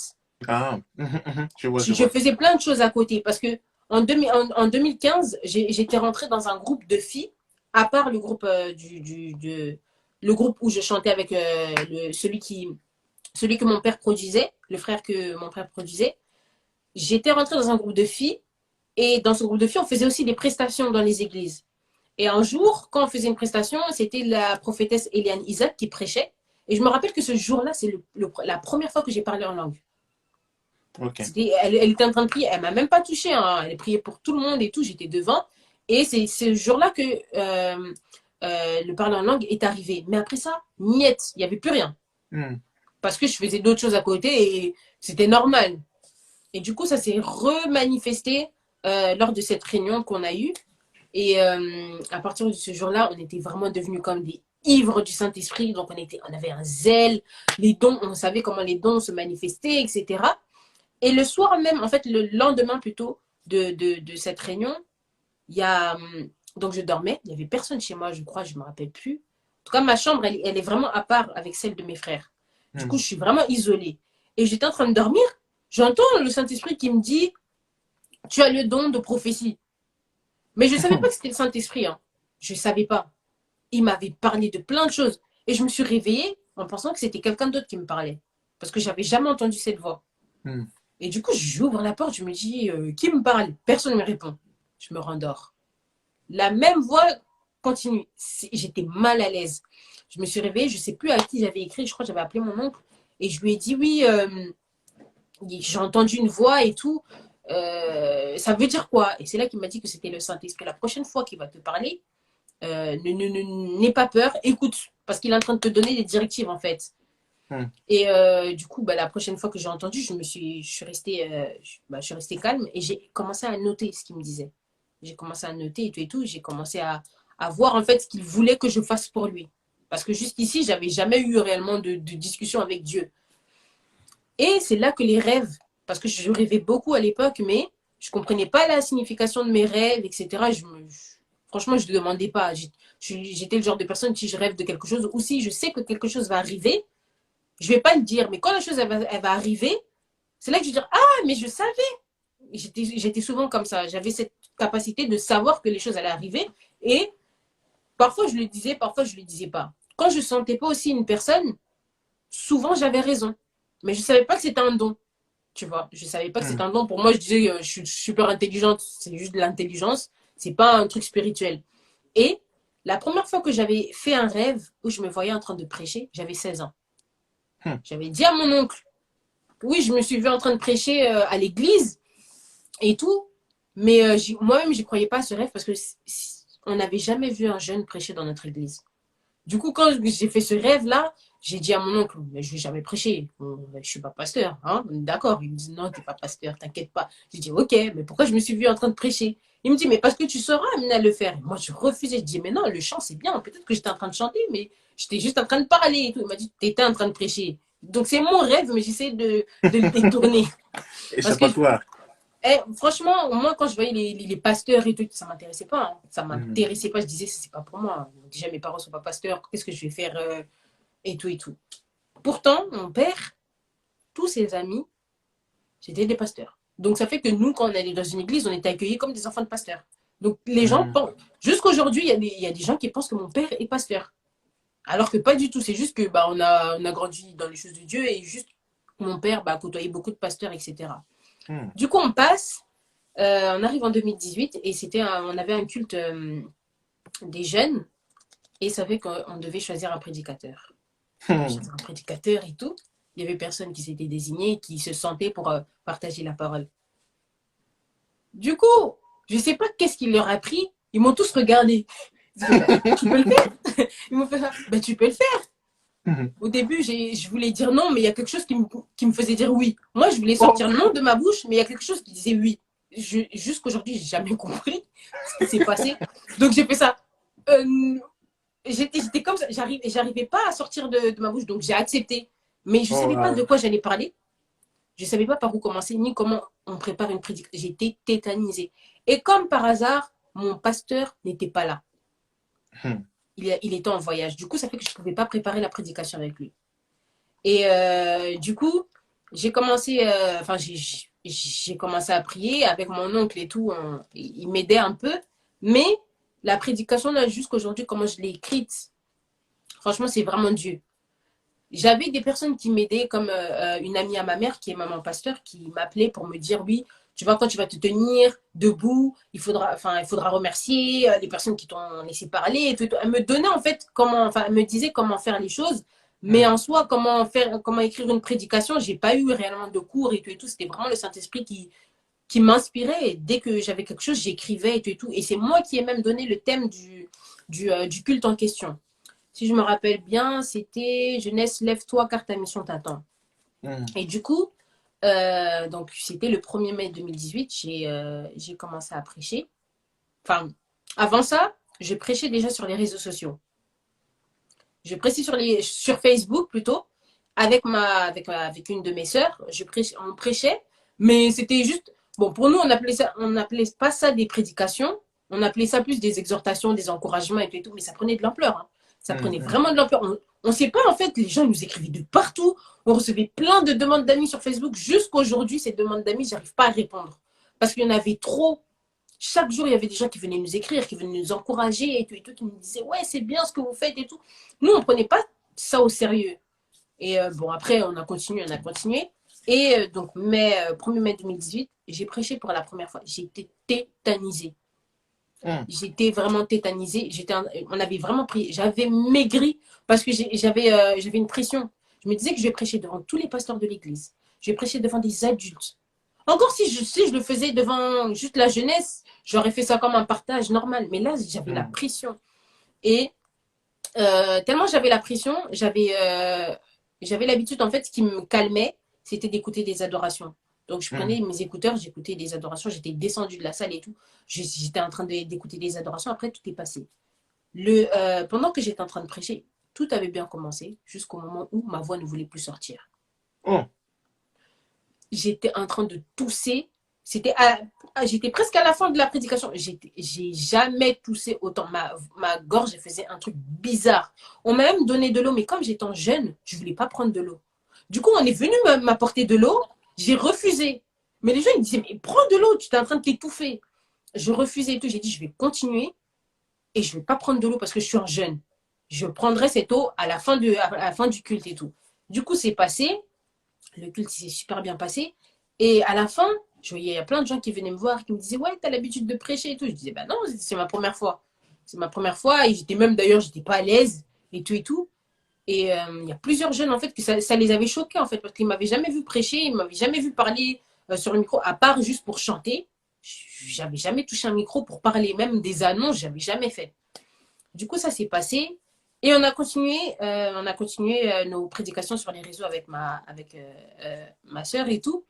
Ah, mhm. Mhm. Je vois, je Je vois. faisais plein de choses à côté. Parce que en 2015, j'étais rentrée dans un groupe de filles, à part le groupe, le groupe où je chantais avec celui que mon père produisait, le frère que mon père produisait. J'étais rentrée dans un groupe de filles. Et dans ce groupe de filles, on faisait aussi des prestations dans les églises. Et un jour, quand on faisait une prestation, c'était la prophétesse Eliane Isaac qui prêchait. Et je me rappelle que ce jour-là, c'est la première fois que j'ai parlé en langue. Ok. Elle était en train de prier. Elle m'a même pas touchée. Hein. Elle priait pour tout le monde et tout. J'étais devant. Et c'est ce jour-là que le parler en langue est arrivé. Mais après ça, niet, il n'y avait plus rien. Mhm. Parce que je faisais d'autres choses à côté et c'était normal. Et du coup, ça s'est remanifesté lors de cette réunion qu'on a eue. Et à partir de ce jour-là, on était vraiment devenus comme des ivres du Saint-Esprit. Donc, on avait un zèle, les dons, on savait comment les dons se manifestaient, etc. Et le soir même, en fait, le lendemain plutôt de cette réunion, il y a Donc, je dormais. Il n'y avait personne chez moi, je crois, je ne me rappelle plus. En tout cas, ma chambre, elle est vraiment à part avec celle de mes frères. Du coup, je suis vraiment isolée. Et j'étais en train de dormir. J'entends le Saint-Esprit qui me dit, tu as le don de prophétie. Mais je ne savais pas que c'était le Saint-Esprit. Hein. Je ne savais pas. Il m'avait parlé de plein de choses. Et je me suis réveillée en pensant que c'était quelqu'un d'autre qui me parlait. Parce que je n'avais jamais entendu cette voix. Et du coup, j'ouvre la porte, je me dis, qui me parle? Personne ne me répond. Je me rendors. La même voix continue. J'étais mal à l'aise. Je me suis réveillée, je ne sais plus à qui j'avais écrit. Je crois que j'avais appelé mon oncle. Et je lui ai dit, oui, j'ai entendu une voix et tout. Ça veut dire quoi? Et c'est là qu'il m'a dit que c'était le Saint-Esprit. La prochaine fois qu'il va te parler, n'aie pas peur, écoute. Parce qu'il est en train de te donner des directives, en fait. Et du coup, la prochaine fois que j'ai entendu, je suis restée calme et j'ai commencé à noter ce qu'il me disait. J'ai commencé à noter et tout. J'ai commencé à voir en fait ce qu'il voulait que je fasse pour lui. Parce que jusqu'ici, j'avais jamais eu réellement de discussion avec Dieu. Et c'est là que les rêves, parce que je rêvais beaucoup à l'époque, mais je ne comprenais pas la signification de mes rêves, etc. Franchement, je ne demandais pas. J'étais le genre de personne qui je rêve de quelque chose, ou si je sais que quelque chose va arriver, je ne vais pas le dire. Mais quand la chose elle va arriver, c'est là que je vais dire, ah, mais je savais. J'étais souvent comme ça. J'avais cette capacité de savoir que les choses allaient arriver. Et parfois, je le disais, parfois, je ne le disais pas. Quand je ne sentais pas aussi une personne, souvent, j'avais raison. Mais je ne savais pas que c'était un don. Tu vois, je ne savais pas que c'était un don. Pour moi, je disais, je suis super intelligente. C'est juste de l'intelligence. Ce n'est pas un truc spirituel. Et la première fois que j'avais fait un rêve où je me voyais en train de prêcher, j'avais 16 ans. J'avais dit à mon oncle, oui, je me suis vue en train de prêcher à l'église et tout, mais moi-même, je ne croyais pas à ce rêve parce que on n'avait jamais vu un jeune prêcher dans notre église. Du coup, quand j'ai fait ce rêve-là, j'ai dit à mon oncle, mais je ne vais jamais prêcher. Je ne suis pas pasteur. Hein? D'accord. Il me dit, non, tu n'es pas pasteur, t'inquiète pas. J'ai dit, ok, mais pourquoi je me suis vue en train de prêcher? Il me dit, mais parce que tu seras amené à le faire. Et moi, je refusais. Je dis, mais non, le chant, c'est bien. Peut-être que j'étais en train de chanter, mais j'étais juste en train de parler. Et tout. Il m'a dit, tu étais en train de prêcher. Donc, c'est mon rêve, mais j'essaie de le détourner. Parce que Échappatoire. franchement, moi, quand je voyais les pasteurs et tout, ça ne m'intéressait pas. Hein. Ça ne m'intéressait pas. Je disais, c'est pas pour moi. Déjà, mes parents ne sont pas pasteurs. Qu'est-ce que je vais faire et tout et tout. Pourtant, mon père, tous ses amis, c'était des pasteurs. Donc, ça fait que nous, quand on allait dans une église, on était accueillis comme des enfants de pasteurs. Donc, les gens pensent. Jusqu'aujourd'hui, il y a des gens qui pensent que mon père est pasteur. Alors que pas du tout. C'est juste que on a grandi dans les choses de Dieu et juste mon père côtoyait beaucoup de pasteurs, etc. Du coup, on passe. On arrive en 2018 et on avait un culte des jeunes et ça fait qu'on devait choisir un prédicateur. Un prédicateur et tout. Il y avait personne qui s'était désigné, qui se sentait pour partager la parole. Du coup, je ne sais pas qu'est-ce qu'il leur a pris. Ils m'ont tous regardé. Ils m'ont dit, tu peux le faire. Ils m'ont fait ça. Tu peux le faire. Au début, je voulais dire non, mais il y a quelque chose qui me faisait dire oui. Moi, je voulais sortir non de ma bouche, mais il y a quelque chose qui disait oui. Jusqu'aujourd'hui, je n'ai jamais compris ce qui s'est passé. Donc, j'ai fait ça. J'étais comme ça. J'arrivais pas à sortir de ma bouche, donc j'ai accepté. Mais je ne savais pas de quoi j'allais parler. Je ne savais pas par où commencer, ni comment on prépare une prédication. J'étais tétanisée. Et comme par hasard, mon pasteur n'était pas là. Il était en voyage. Du coup, ça fait que je ne pouvais pas préparer la prédication avec lui. Et du coup, j'ai commencé, j'ai commencé à prier avec mon oncle et tout. Il m'aidait un peu. Mais la prédication, là, jusqu'aujourd'hui, comment je l'ai écrite, franchement, c'est vraiment Dieu. J'avais des personnes qui m'aidaient, comme une amie à ma mère, qui est maman pasteur, qui m'appelait pour me dire, oui, tu vois, quand tu vas te tenir debout, il faudra remercier les personnes qui t'ont laissé parler. Et tout. Elle me donnait, en fait, elle me disait comment faire les choses. Mais en soi, comment écrire une prédication, j'ai pas eu réellement de cours et tout et tout. C'était vraiment le Saint-Esprit qui m'inspirait. Et dès que j'avais quelque chose, j'écrivais et tout et tout. Et c'est moi qui ai même donné le thème du culte en question. Si je me rappelle bien, c'était Jeunesse, lève-toi car ta mission t'attend. Et du coup, donc c'était le 1er mai 2018, j'ai commencé à prêcher. Enfin, avant ça, je prêchais déjà sur les réseaux sociaux. Je prêchais sur Facebook plutôt, avec une de mes sœurs. On prêchait, mais c'était juste, bon, pour nous, on appelait pas ça des prédications. On appelait ça plus des exhortations, des encouragements et tout, mais ça prenait de l'ampleur. Hein. Ça prenait Mhm. vraiment de l'ampleur. On ne sait pas, en fait, les gens nous écrivaient de partout. On recevait plein de demandes d'amis sur Facebook. Jusqu'aujourd'hui, ces demandes d'amis, je n'arrive pas à répondre. Parce qu'il y en avait trop. Chaque jour, il y avait des gens qui venaient nous écrire, qui venaient nous encourager et tout, qui nous disaient, ouais, c'est bien ce que vous faites et tout. Nous, on ne prenait pas ça au sérieux. Et bon, après, on a continué, on a continué. Et donc, 1er mai 2018, j'ai prêché pour la première fois. J'ai été tétanisée. Mhm. J'étais vraiment tétanisée. On avait vraiment pris, j'avais maigri parce que j'avais une pression. Je me disais que je vais prêcher devant tous les pasteurs de l'église. Je vais prêcher devant des adultes. Encore si je le faisais devant juste la jeunesse, j'aurais fait ça comme un partage normal. Mais là, j'avais la Mhm. pression. Et tellement j'avais la pression, j'avais l'habitude, en fait, ce qui me calmait, c'était d'écouter des adorations. Donc, je prenais Mhm. mes écouteurs, j'écoutais des adorations, j'étais descendue de la salle et tout. J'étais en train d'écouter des adorations, après, tout est passé. Pendant que j'étais en train de prêcher, tout avait bien commencé jusqu'au moment où ma voix ne voulait plus sortir. Oh. J'étais en train de tousser. J'étais presque à la fin de la prédication. J'ai jamais toussé autant. Ma gorge faisait un truc bizarre. On m'a même donné de l'eau, mais comme j'étais jeune, je voulais pas prendre de l'eau. Du coup, on est venu m'apporter de l'eau. J'ai refusé. Mais les gens, ils me disaient, mais prends de l'eau, tu es en train de t'étouffer. Je refusais et tout. J'ai dit, je vais continuer et je vais pas prendre de l'eau parce que je suis un jeune. Je prendrai cette eau à la fin du culte et tout. Du coup, c'est passé. Le culte s'est super bien passé. Et à la fin, je voyais, il y a plein de gens qui venaient me voir, qui me disaient, ouais, t'as l'habitude de prêcher et tout. Je disais, bah non, c'est ma première fois. C'est ma première fois. Et j'étais même, d'ailleurs, j'étais pas à l'aise et tout et tout. Et il y a plusieurs jeunes, en fait, que ça les avait choqués, en fait, parce qu'ils m'avaient jamais vu prêcher, ils m'avaient jamais vu parler sur le micro, à part juste pour chanter. J'avais jamais touché un micro pour parler, même des annonces, j'avais jamais fait. Du coup, ça s'est passé. Et on a continué nos prédications sur les réseaux avec ma sœur et tout.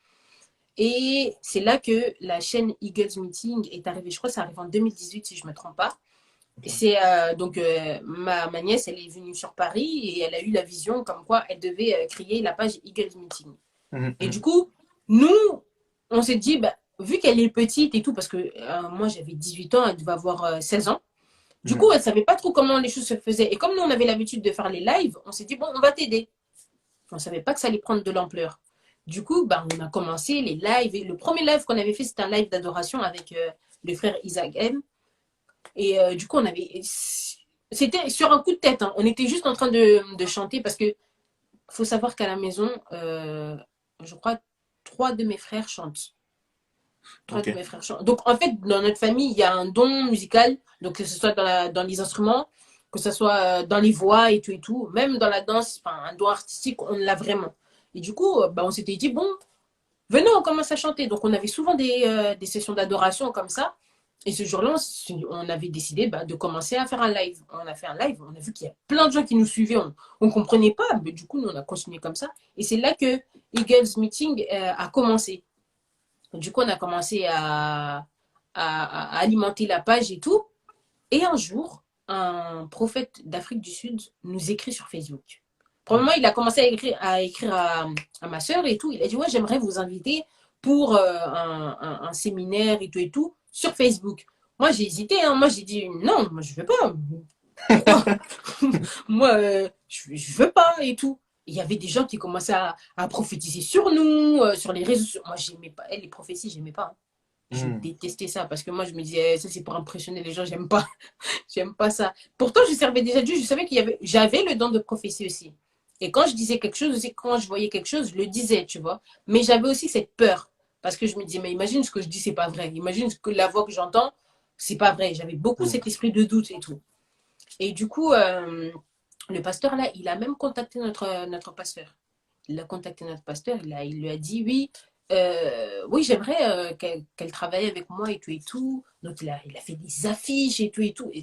Et c'est là que la chaîne Eagles Meeting est arrivée. Je crois que ça arrive en 2018, si je ne me trompe pas. C'est donc ma nièce, elle est venue sur Paris et elle a eu la vision comme quoi elle devait créer la page Eagles Meeting. Et du Mhm. coup, nous, on s'est dit, bah, vu qu'elle est petite et tout, parce que moi j'avais 18 ans, elle devait avoir 16 ans. Du coup, Mhm. elle ne savait pas trop comment les choses se faisaient. Et comme nous, on avait l'habitude de faire les lives, on s'est dit, bon, on va t'aider. On ne savait pas que ça allait prendre de l'ampleur. Du coup, bah, on a commencé les lives. Et le premier live qu'on avait fait, c'était un live d'adoration avec le frère Isaac M. Et du coup, c'était sur un coup de tête. Hein. On était juste en train de chanter parce que faut savoir qu'à la maison, je crois, trois de mes frères chantent. Trois Ok. de mes frères chantent. Donc, en fait, dans notre famille, il y a un don musical. Donc, que ce soit dans les instruments, que ce soit dans les voix et tout. Même dans la danse, enfin, un don artistique, on l'a vraiment. Et du coup, bah, on s'était dit, bon, venez, on commence à chanter. Donc, on avait souvent des sessions d'adoration comme ça. Et ce jour-là, on avait décidé bah, de commencer à faire un live. On a fait un live, on a vu qu'il y a plein de gens qui nous suivaient. On ne comprenait pas, mais du coup, nous, on a continué comme ça. Et c'est là que Eagles Meeting a commencé. Du coup, on a commencé à alimenter la page et tout. Et un jour, un prophète d'Afrique du Sud nous écrit sur Facebook. Probablement, il a commencé à écrire à ma sœur et tout. Il a dit, ouais, j'aimerais vous inviter pour un séminaire et tout sur Facebook. Moi, j'ai hésité. Hein. Moi, j'ai dit, non, moi, je ne veux pas. Pourquoi? Moi, je veux pas et tout. Il y avait des gens qui commençaient à prophétiser sur nous, sur les réseaux sociaux. Moi, j'aimais pas. Les prophéties, j'aimais pas. Hein. Je Mhm. détestais ça parce que moi, je me disais, ça, c'est pour impressionner les gens, j'aime pas. J'aime pas ça. Pourtant, je servais déjà Dieu, je savais j'avais le don de prophétie aussi. Et quand je disais quelque chose aussi, quand je voyais quelque chose, je le disais, tu vois. Mais j'avais aussi cette peur. Parce que je me disais, mais imagine ce que je dis, c'est pas vrai. Imagine ce que la voix que j'entends, c'est pas vrai. J'avais beaucoup Mhm. cet esprit de doute et tout. Et du coup, le pasteur là, il a même contacté notre pasteur. Il a contacté notre pasteur, il lui a dit oui, oui, j'aimerais qu'elle travaille avec moi et tout et tout. Donc il a fait des affiches et tout et tout. Et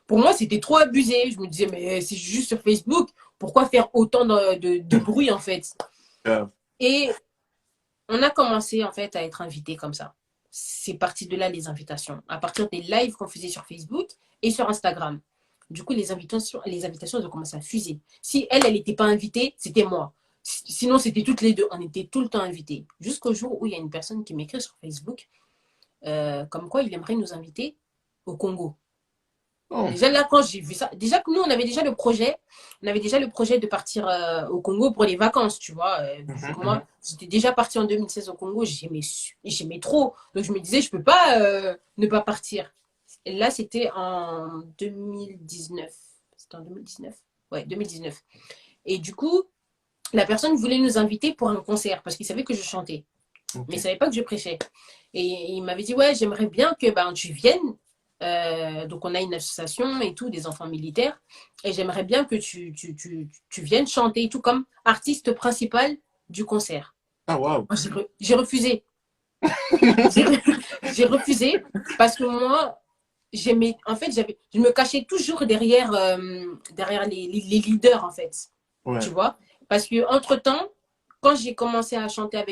pour moi, c'était trop abusé. Je me disais, mais c'est juste sur Facebook, pourquoi faire autant de bruit en fait? Grave. Et on a commencé en fait à être invités comme ça. C'est parti de là les invitations. À partir des lives qu'on faisait sur Facebook et sur Instagram. Du coup, les invitations elles ont commencé à fuser. Si elle n'était pas invitée, c'était moi. Sinon, c'était toutes les deux. On était tout le temps invités. Jusqu'au jour où il y a une personne qui m'écrit sur Facebook comme quoi il aimerait nous inviter au Congo. Oh. Déjà là, quand j'ai vu ça, déjà que nous, on avait déjà le projet de partir au Congo pour les vacances, tu vois. Vu que moi, j'étais déjà partie en 2016 au Congo, j'aimais trop. Donc je me disais, je peux pas ne pas partir. Et là, c'était en 2019. C'était en 2019. Ouais, 2019. Et du coup, la personne voulait nous inviter pour un concert parce qu'il savait que je chantais. Mais il Ok. ne savait pas que je prêchais. Et il m'avait dit, ouais, j'aimerais bien que ben, tu viennes. Donc, on a une association et tout, des enfants militaires. Et j'aimerais bien que tu viennes chanter et tout comme artiste principal du concert. Ah, wow. J'ai refusé. J'ai j'ai refusé parce que moi, j'aimais. En fait, je me cachais toujours derrière les leaders, en fait. Tu Ouais, vois? Parce que entre-temps, quand j'ai commencé à chanter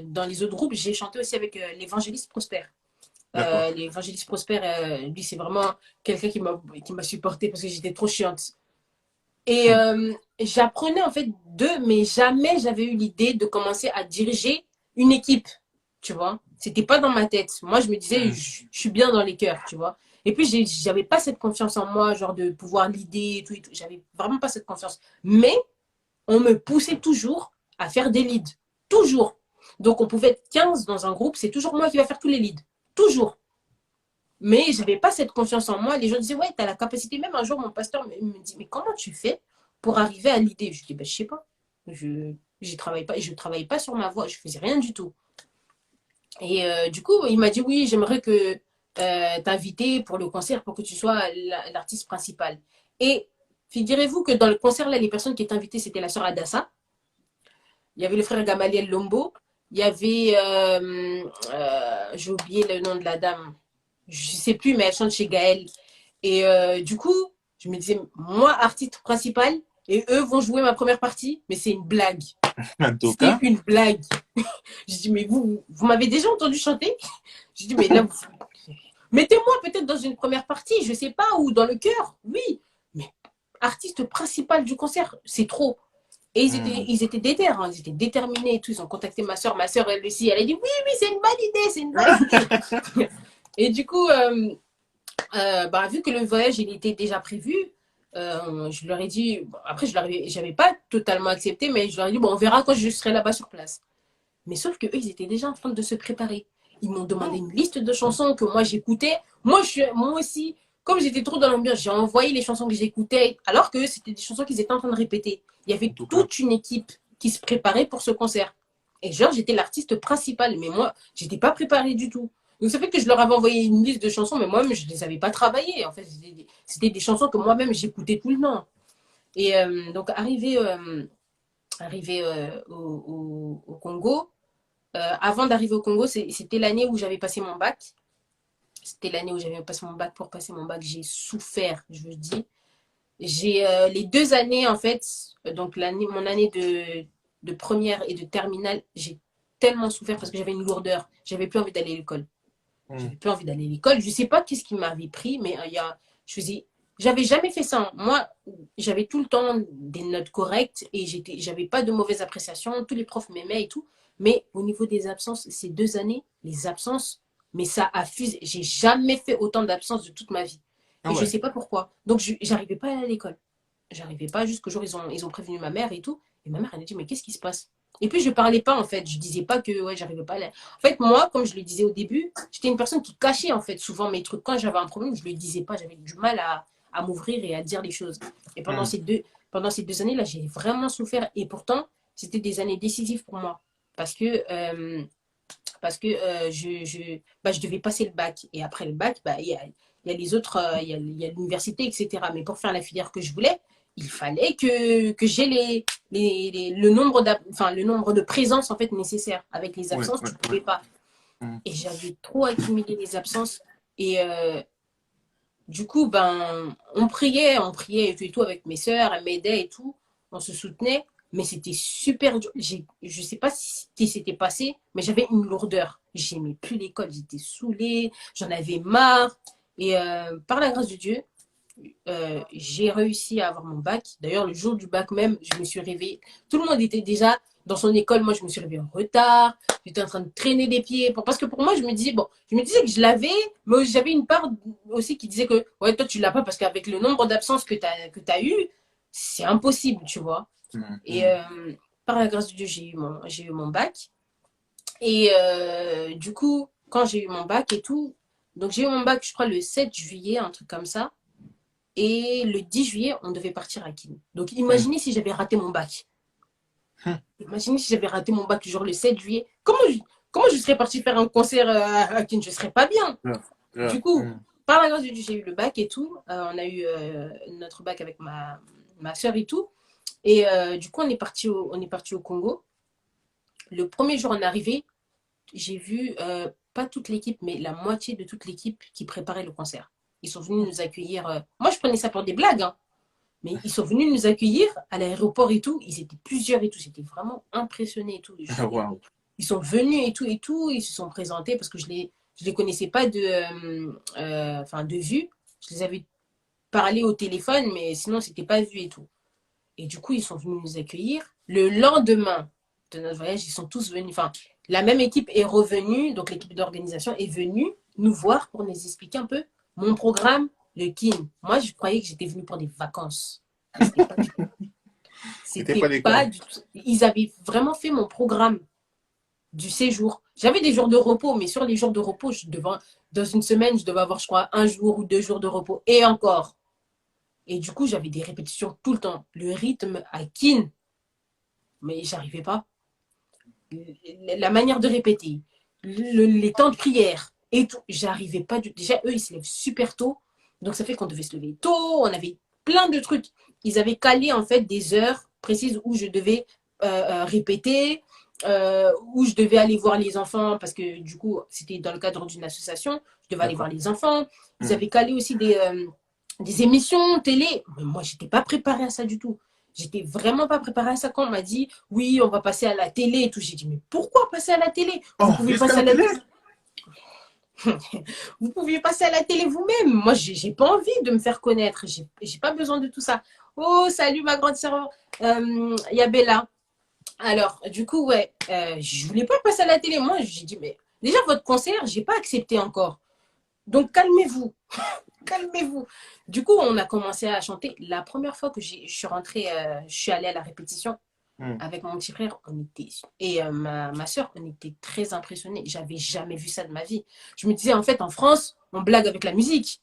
dans les autres groupes, j'ai chanté aussi avec l'évangéliste Prosper. d'accord. L'évangéliste Prosper, lui, c'est vraiment quelqu'un qui m'a supporté parce que j'étais trop chiante. Et j'apprenais en fait d'eux, mais jamais j'avais eu l'idée de commencer à diriger une équipe, tu vois. C'était pas dans ma tête. Moi, je me disais, je suis bien dans les cœurs, tu vois. Et puis, j'avais pas cette confiance en moi, genre de pouvoir l'idée et tout, et tout. J'avais vraiment pas cette confiance. Mais on me poussait toujours à faire des leads. Toujours. Donc, on pouvait être 15 dans un groupe, c'est toujours moi qui va faire tous les leads. Toujours. Mais je n'avais pas cette confiance en moi. Les gens disaient, ouais, tu as la capacité. Même un jour, mon pasteur me dit, mais comment tu fais pour arriver à l'idée? Je dis, ben, je sais pas. Je travaille pas sur ma voix. Je faisais rien du tout. Et du coup, il m'a dit, oui, j'aimerais que t'inviter pour le concert pour que tu sois l'artiste principal. Et figurez-vous que dans le concert, là, les personnes qui étaient invitées, c'était la sœur Adassa. Il y avait le frère Gamaliel Lombo. Il y avait, j'ai oublié le nom de la dame. Je sais plus, mais elle chante chez Gaël. Et du coup, je me disais, moi, artiste principal, et eux vont jouer ma première partie, mais c'est une blague. En tout C'est cas, une blague. Je dis, mais vous m'avez déjà entendu chanter? Je dis, mais là, mettez-moi peut-être dans une première partie, je sais pas, ou dans le chœur, oui. Mais artiste principal du concert, c'est trop. Et ils étaient déter, hein, ils étaient déterminés et tout. Ils ont contacté ma soeur. Ma soeur, elle aussi, elle a dit, oui, oui, c'est une bonne idée, c'est une bonne idée. Et du coup, bah, vu que le voyage il était déjà prévu, je leur ai dit, bon, après j'avais pas totalement accepté, mais je leur ai dit, bon, on verra quand je serai là-bas sur place. Mais sauf que eux, ils étaient déjà en train de se préparer. Ils m'ont demandé une liste de chansons que moi j'écoutais. Moi aussi, comme j'étais trop dans l'ambiance, j'ai envoyé les chansons que j'écoutais, alors que c'était des chansons qu'ils étaient en train de répéter. Il y en avait tout cas. toute une équipe qui se préparait pour ce concert. Et genre, j'étais l'artiste principal, mais moi, j'étais pas préparée du tout. Donc ça fait que je leur avais envoyé une liste de chansons, mais moi-même, je les avais pas travaillées. En fait, c'était des chansons que moi-même, j'écoutais tout le temps. Et donc, arrivé au Congo, avant d'arriver au Congo, c'était l'année où j'avais passé mon bac. C'était l'année où j'avais passé mon bac. Pour passer mon bac, j'ai souffert, je vous dis. J'ai les 2 années, en fait, donc mon année de première et de terminale, j'ai tellement souffert parce que j'avais une lourdeur. J'avais plus envie d'aller à l'école. J'avais plus envie d'aller à l'école. Je sais pas qu'est-ce qui m'avait pris, mais je faisais, j'avais jamais fait ça. Moi, j'avais tout le temps des notes correctes et j'avais pas de mauvaise appréciation. Tous les profs m'aimaient et tout. Mais au niveau des absences, ces 2 années, les absences, mais ça a fusé. J'ai jamais fait autant d'absences de toute ma vie. Ah Et je ouais. sais pas pourquoi. Donc, j'arrivais pas à aller à l'école. J'arrivais pas jusqu'au jour, ils ont prévenu ma mère et tout. Et ma mère, elle a dit, mais qu'est-ce qui se passe? Et puis, je parlais pas, en fait. Je disais pas que, ouais, j'arrivais pas à aller. En fait, moi, comme je le disais au début, j'étais une personne qui cachait, en fait, souvent mes trucs. Quand j'avais un problème, je le disais pas. J'avais du mal à m'ouvrir et à dire les choses. Et pendant ces 2 années-là, j'ai vraiment souffert. Et pourtant, c'était des années décisives pour moi. Parce que, bah, je devais passer le bac. Et après le bac, bah, il y a les autres, il y a l'université, etc. Mais pour faire la filière que je voulais, il fallait que j'ai le nombre de présences en fait, nécessaires. Avec les Ouais, absences, ouais, tu ne ouais. pouvais pas. Mm. Et j'avais trop accumulé les absences. Et du coup, ben, on priait et tout avec mes sœurs, elles m'aidaient et tout. On se soutenait, mais c'était super dur. Je sais pas ce qui s'était passé, mais j'avais une lourdeur. J'aimais plus l'école, j'étais saoulée, j'en avais marre. Et par la grâce de Dieu, j'ai réussi à avoir mon bac. D'ailleurs, le jour du bac même, je me suis réveillée. Tout le monde était déjà Dans son école, moi, je me suis réveillée en retard. J'étais en train de traîner des pieds. Parce que pour moi, je me disais que je l'avais, mais j'avais une part aussi qui disait que, ouais, toi, tu l'as pas parce qu'avec le nombre d'absences que t'as eu, c'est impossible, tu vois. Et par la grâce de Dieu, j'ai eu mon bac. Et du coup, quand j'ai eu mon bac et tout, donc j'ai eu mon bac, je crois, le 7 juillet, un truc comme ça. Et le 10 juillet, on devait partir à Kin. Donc imaginez si j'avais raté mon bac. Imaginez si j'avais raté mon bac, genre le 7 juillet. Comment je serais partie faire un concert à Kin? Je serais pas bien. Du coup, par la grâce de Dieu, j'ai eu le bac et tout. On a eu notre bac avec ma soeur et tout. Et du coup, on est parti au Congo. Le premier jour, on est arrivé, j'ai vu pas toute l'équipe, mais la moitié de toute l'équipe qui préparait le concert. Ils sont venus nous accueillir. Moi, je prenais ça pour des blagues, hein, mais ils sont venus nous accueillir à l'aéroport et tout. Ils étaient plusieurs et tout. J'étais vraiment impressionnée et tout. Wow. Ils sont venus et tout et tout. Ils se sont présentés parce que je les connaissais pas de vue. Je les avais parlé au téléphone, mais sinon, c'était pas vu et tout. Et du coup, ils sont venus nous accueillir. Le lendemain de notre voyage, ils sont tous venus. Enfin, la même équipe est revenue, donc l'équipe d'organisation est venue nous voir pour nous expliquer un peu mon programme, le KIN. Moi, je croyais que j'étais venue pour des vacances. Mais c'était pas du tout. C'était C'était pas pas l'école. du tout. Ils avaient vraiment fait mon programme du séjour. J'avais des jours de repos, mais sur les jours de repos, dans une semaine, je devais avoir, je crois, 1 jour ou 2 jours de repos. Et encore. Et du coup, j'avais des répétitions tout le temps. Le rythme à Kin, mais j'arrivais pas. La manière de répéter, les temps de prière et tout, j'arrivais pas. Déjà, eux, ils se lèvent super tôt. Donc, ça fait qu'on devait se lever tôt. On avait plein de trucs. Ils avaient calé, en fait, des heures précises où je devais répéter, où je devais aller voir les enfants, parce que du coup, c'était dans le cadre d'une association. Je devais aller voir D'accord. les enfants. Ils avaient calé aussi des émissions télé. Mais moi, j'étais pas préparée à ça du tout. J'étais vraiment pas préparée à ça quand on m'a dit oui, on va passer à la télé et tout. J'ai dit mais pourquoi passer à la télé? Vous Oh, pouvez jusqu'à passer la à la télé? vous pouviez passer à la télé vous-même. Moi, j'ai pas envie de me faire connaître. J'ai pas besoin de tout ça. Oh, salut ma grande sœur Yabella. Alors, du coup, ouais, je voulais pas passer à la télé. Moi, j'ai dit mais déjà votre concert, j'ai pas accepté encore. Donc calmez-vous. Calmez-vous. Du coup, on a commencé à chanter. La première fois que je suis rentrée, je suis allée à la répétition avec mon petit frère, et ma soeur, on était très impressionnés. J'avais jamais vu ça de ma vie. Je me disais, en fait, en France, on blague avec la musique.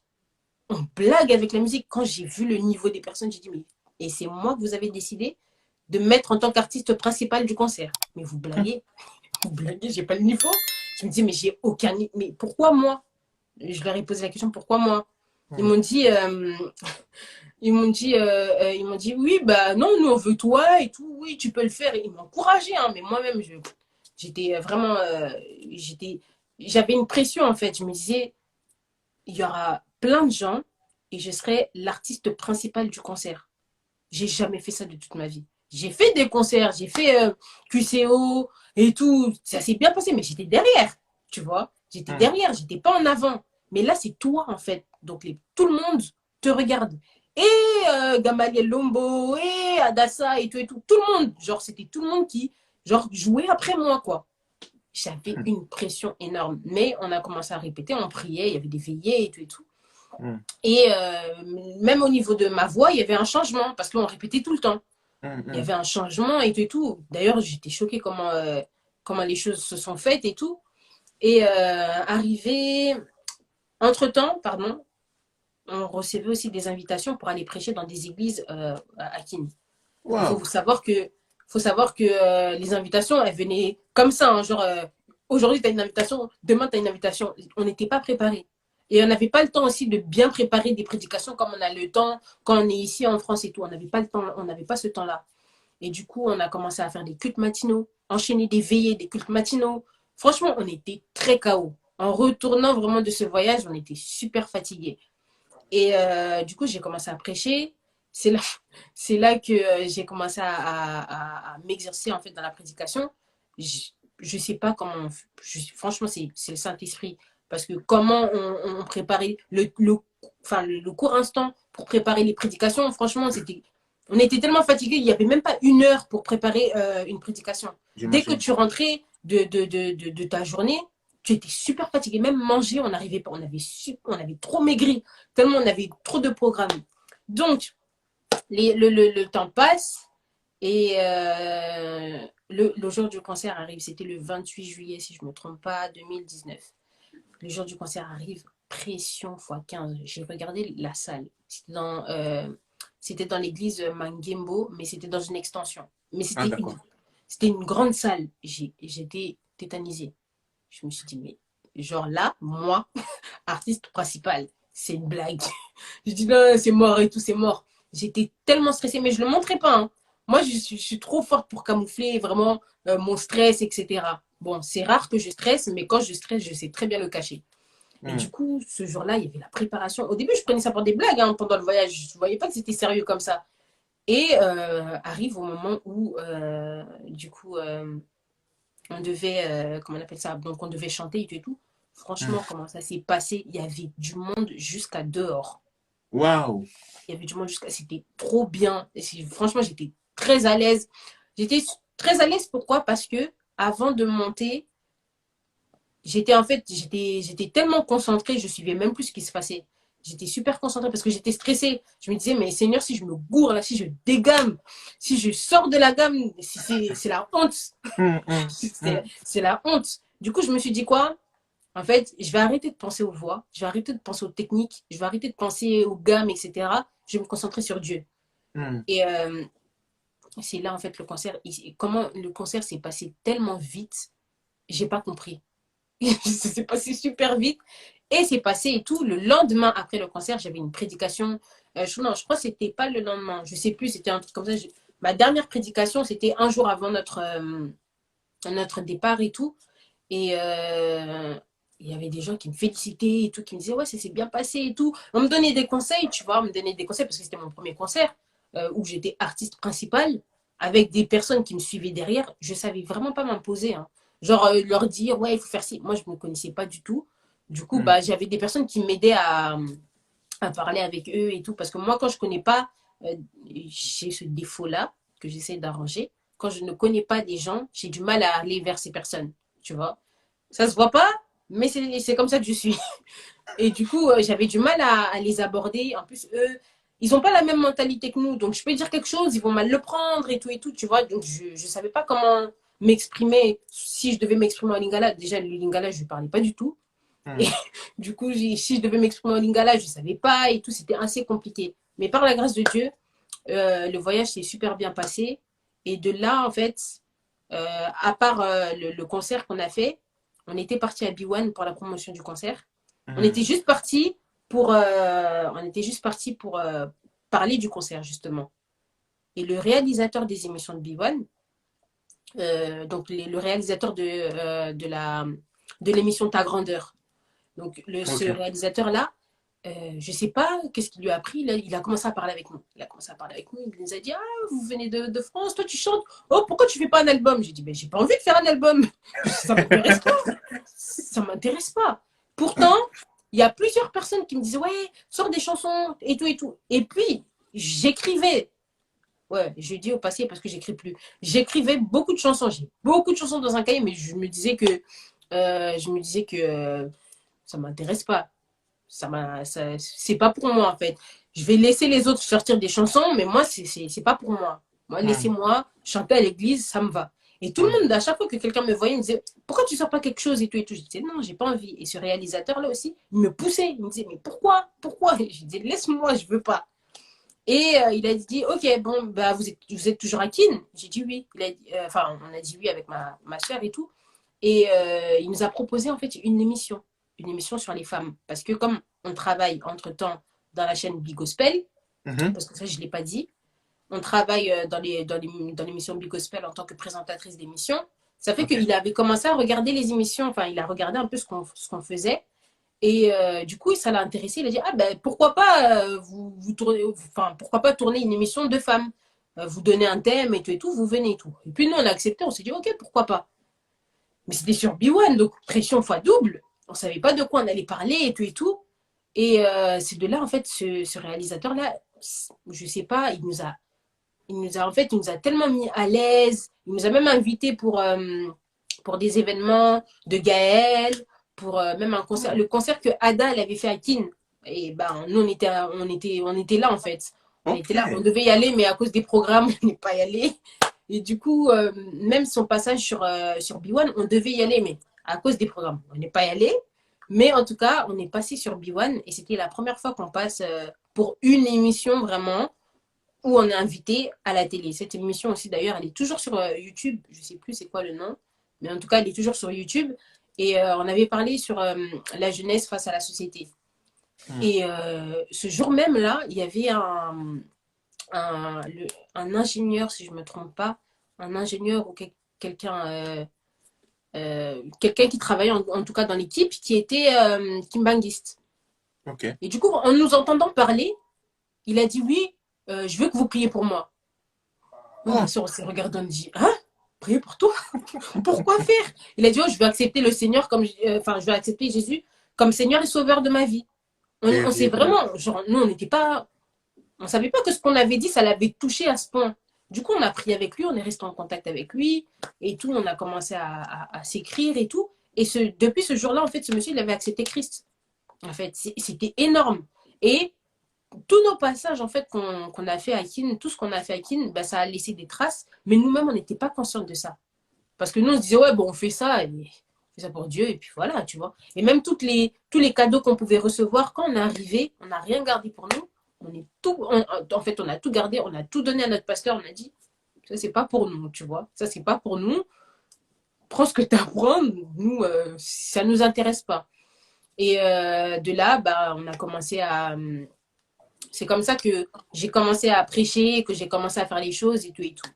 On blague avec la musique. Quand j'ai vu le niveau des personnes, j'ai dit, mais, et c'est moi que vous avez décidé de mettre en tant qu'artiste principal du concert. Mais vous blaguez, j'ai pas le niveau. Je me disais, mais j'ai aucun niveau. Mais pourquoi moi? Je leur ai posé la question, pourquoi moi? Ils m'ont dit, ils m'ont dit, oui, bah non, nous on veut toi et tout, oui, tu peux le faire. Et ils m'ont encouragé, hein, mais moi-même, j'étais vraiment, j'avais une pression en fait. Je me disais, il y aura plein de gens et je serai l'artiste principal du concert. J'ai jamais fait ça de toute ma vie. J'ai fait des concerts, j'ai fait QCO et tout, ça s'est bien passé, mais j'étais derrière, tu vois. J'étais derrière, j'étais pas en avant. Mais là, c'est toi en fait. Donc tout le monde te regarde. Et Gamaliel Lombo, et Adassa et tout. Tout le monde, genre, c'était tout le monde qui, genre, jouait après moi, quoi. J'avais une pression énorme. Mais on a commencé à répéter, on priait, il y avait des veillées et tout et tout. Et même au niveau de ma voix, il y avait un changement parce qu'on répétait tout le temps. Il y avait un changement et tout et tout. D'ailleurs, j'étais choquée comment les choses se sont faites et tout. Et arrivé, entre-temps, pardon, on recevait aussi des invitations pour aller prêcher dans des églises à Kin. Il Wow. faut savoir que les invitations, elles venaient comme ça, hein, genre aujourd'hui tu as une invitation, demain tu as une invitation. On n'était pas préparés. Et on n'avait pas le temps aussi de bien préparer des prédications comme on a le temps quand on est ici en France et tout. On n'avait pas le temps, on n'avait pas ce temps-là. Et du coup, on a commencé à faire des cultes matinaux, enchaîner des veillées, des cultes matinaux. Franchement, on était très KO. En retournant vraiment de ce voyage, on était super fatigués. Et du coup, j'ai commencé à prêcher. C'est là, c'est là que j'ai commencé à m'exercer en fait dans la prédication. Je sais pas comment. Franchement, c'est le Saint-Esprit. Parce que comment on préparait enfin, le court instant pour préparer les prédications, franchement, c'était. On était tellement fatigués, il n'y avait même pas une heure pour préparer une prédication. Dès que J'imagine. tu rentrais de ta journée, tu étais super fatigué. Même manger, on n'arrivait pas. On avait trop maigri, tellement on avait trop de programmes. Donc, le temps passe et le jour du concert arrive. C'était le 28 juillet, si je ne me trompe pas, 2019. Le jour du concert arrive, pression fois 15. J'ai regardé la salle. C'était dans l'église Mangembo, mais c'était dans une extension. Mais Ah, d'accord. c'était une grande salle. J'étais tétanisée. Je me suis dit, mais genre là, moi, artiste principal, c'est une blague. Je dis, non, c'est mort et tout, c'est mort. J'étais tellement stressée, mais je ne le montrais pas. Hein. Moi, je suis trop forte pour camoufler vraiment mon stress, etc. Bon, c'est rare que je stresse, mais quand je stresse, je sais très bien le cacher. Et du Hmm. coup, ce jour-là, il y avait la préparation. Au début, je prenais ça pour des blagues hein, pendant le voyage. Je ne voyais pas que c'était sérieux comme ça. Et arrive au moment où, du coup, on devait, comment on appelle ça? Donc, on devait chanter et tout et tout. Hmm. Franchement, comment ça s'est passé? Il y avait du monde jusqu'à dehors. Waouh! Il y avait du monde jusqu'à. C'était trop bien. Franchement, j'étais très à l'aise. J'étais très à l'aise. Pourquoi? Parce que avant de monter, j'étais tellement concentrée, je suivais même plus ce qui se passait. J'étais super concentrée parce que j'étais stressée. Je me disais, mais Seigneur, si je me gourre là, si je dégame, si je sors de la gamme, c'est la honte. Hmm, hmm, hmm. C'est la honte. Du coup, je me suis dit quoi? En fait, je vais arrêter de penser aux voix, je vais arrêter de penser aux techniques, je vais arrêter de penser aux gammes, etc. Je vais me concentrer sur Dieu. Hmm. Et c'est là, en fait, comment le concert s'est passé tellement vite, j'ai pas compris. C'est passé super vite. Et c'est passé et tout. Le lendemain, après le concert, j'avais une prédication. Non, je crois que c'était pas le lendemain. Je sais plus, c'était un truc comme ça. Ma dernière prédication, c'était un jour avant notre départ et tout. Et il y avait des gens qui me félicitaient et tout, qui me disaient, ouais, ça s'est bien passé et tout. On me donnait des conseils, tu vois, on me donnait des conseils parce que c'était mon premier concert où j'étais artiste principal avec des personnes qui me suivaient derrière. Je savais vraiment pas m'imposer. Hein. Genre, leur dire, ouais, il faut faire ci. Moi, je ne me connaissais pas du tout. Du coup, Hmm. bah, j'avais des personnes qui m'aidaient à parler avec eux et tout. Parce que moi, quand je ne connais pas, j'ai ce défaut-là que j'essaie d'arranger. Quand je ne connais pas des gens, j'ai du mal à aller vers ces personnes, tu vois. Ça se voit pas, mais c'est comme ça que je suis. Et du coup, j'avais du mal à les aborder. En plus, eux, ils n'ont pas la même mentalité que nous. Donc, je peux dire quelque chose, ils vont mal le prendre et tout, tu vois. Donc, je ne savais pas comment m'exprimer. Si je devais m'exprimer en lingala, déjà, le lingala, je ne parlais pas du tout. Et Hmm. du coup, si je devais m'exprimer en lingala, je ne savais pas et tout. C'était assez compliqué. Mais par la grâce de Dieu, le voyage s'est super bien passé. Et de là, en fait, à part le concert qu'on a fait, on était parti à B1 pour la promotion du concert. On Hmm. était juste parti pour parler du concert, justement. Et le réalisateur des émissions de B1, donc le réalisateur de l'émission Ta Grandeur, donc ce Ok. réalisateur-là, je sais pas qu'est-ce qu'il lui a appris. Il a commencé à parler avec nous. Il a commencé à parler avec nous. Il nous a dit, ah, vous venez de France, toi tu chantes. Oh, pourquoi tu fais pas un album? J'ai dit, mais j'ai pas envie de faire un album. Ça m'intéresse pas. Ça m'intéresse pas. Pourtant, il y a plusieurs personnes qui me disaient, ouais, sors des chansons et tout et tout. Et puis, j'écrivais. Ouais, je dis au passé parce que j'écris plus. J'écrivais beaucoup de chansons. J'ai beaucoup de chansons dans un cahier, mais je me disais que ça m'intéresse pas. C'est pas pour moi en fait. Je vais laisser les autres sortir des chansons, mais moi, c'est pas pour moi. Moi, Hmm. laissez-moi chanter à l'église, ça me va. Et tout le Hmm. monde, à chaque fois que quelqu'un me voyait, il me disait, pourquoi tu sors pas quelque chose et tout et tout. Je disais, non, j'ai pas envie. Et ce réalisateur-là aussi, il me poussait. Il me disait, mais pourquoi? Pourquoi? Et je disais, laisse-moi, je veux pas. Et il a dit, ok, bon, bah, vous êtes toujours à Kin? J'ai dit oui. Enfin, on a dit oui avec ma soeur et tout. Et il nous a proposé en fait une émission sur les femmes. Parce que comme on travaille entre-temps dans la chaîne Bigospel, Mhm. parce que ça je ne l'ai pas dit, on travaille dans l'émission Bigospel en tant que présentatrice d'émission, ça fait Ok. qu'il avait commencé à regarder les émissions, enfin il a regardé un peu ce qu'on faisait. Et du coup, ça l'a intéressé. Il a dit, ah ben pourquoi pas vous tournez, enfin pourquoi pas tourner une émission de femmes. Vous donnez un thème et tout, vous venez et tout. Et puis nous, on a accepté, on s'est dit, ok, pourquoi pas. Mais c'était sur B1, donc pression fois double. On ne savait pas de quoi on allait parler et tout et tout. Et c'est de là, en fait, ce réalisateur-là, je ne sais pas, il nous a il nous a tellement mis à l'aise. Il nous a même invités pour des événements de Gaël, pour même un concert, le concert que Ada elle avait fait à Kin. Et ben, nous, on était là, en fait. On Ok. était là, on devait y aller, mais à cause des programmes, on n'est pas y allé. Et du coup, même son passage sur B1, on devait y aller, mais à cause des programmes, on n'est pas y allé. Mais en tout cas, on est passé sur B1 et c'était la première fois qu'on passe pour une émission vraiment où on est invité à la télé. Cette émission aussi, d'ailleurs, elle est toujours sur YouTube. Je ne sais plus c'est quoi le nom, mais en tout cas, elle est toujours sur YouTube. Et on avait parlé sur la jeunesse face à la société. Hmm. Et ce jour même là, il y avait un ingénieur, si je ne me trompe pas, un ingénieur ou quelqu'un quelqu'un qui travaillait en tout cas dans l'équipe qui était kimbanguiste. Ok. Et du coup, en nous entendant parler, il a dit oui, je veux que vous priez pour moi. Moi, ma Oh. soeur, on s'est regardé, on dit hein, prier pour toi. Pourquoi faire? Il a dit oh, je veux accepter le Seigneur comme, enfin, je veux accepter Jésus comme Seigneur et Sauveur de ma vie. On s'est Terrible. vraiment, genre, nous, on n'était pas, on savait pas que ce qu'on avait dit, ça l'avait touché à ce point. Du coup, on a prié avec lui, on est resté en contact avec lui et tout. On a commencé à s'écrire et tout. Et depuis ce jour-là, en fait, ce monsieur, il avait accepté Christ. En fait, c'était énorme. Et tous nos passages, en fait, qu'on a fait à Kin, tout ce qu'on a fait à Kin, bah, ça a laissé des traces. Mais nous-mêmes, on n'était pas conscients de ça. Parce que nous, on se disait, ouais, bon, on fait ça, et on fait ça pour Dieu, et puis voilà, tu vois. Et même tous les cadeaux qu'on pouvait recevoir, quand on est arrivé, on n'a rien gardé pour nous. En fait, on a tout gardé, on a tout donné à notre pasteur, on a dit, ça, c'est pas pour nous, tu vois. Ça, c'est pas pour nous. Prends ce que tu apprends, nous, ça nous intéresse pas. Et de là, bah, on a commencé à. C'est comme ça que j'ai commencé à prêcher, que j'ai commencé à faire les choses et tout et tout.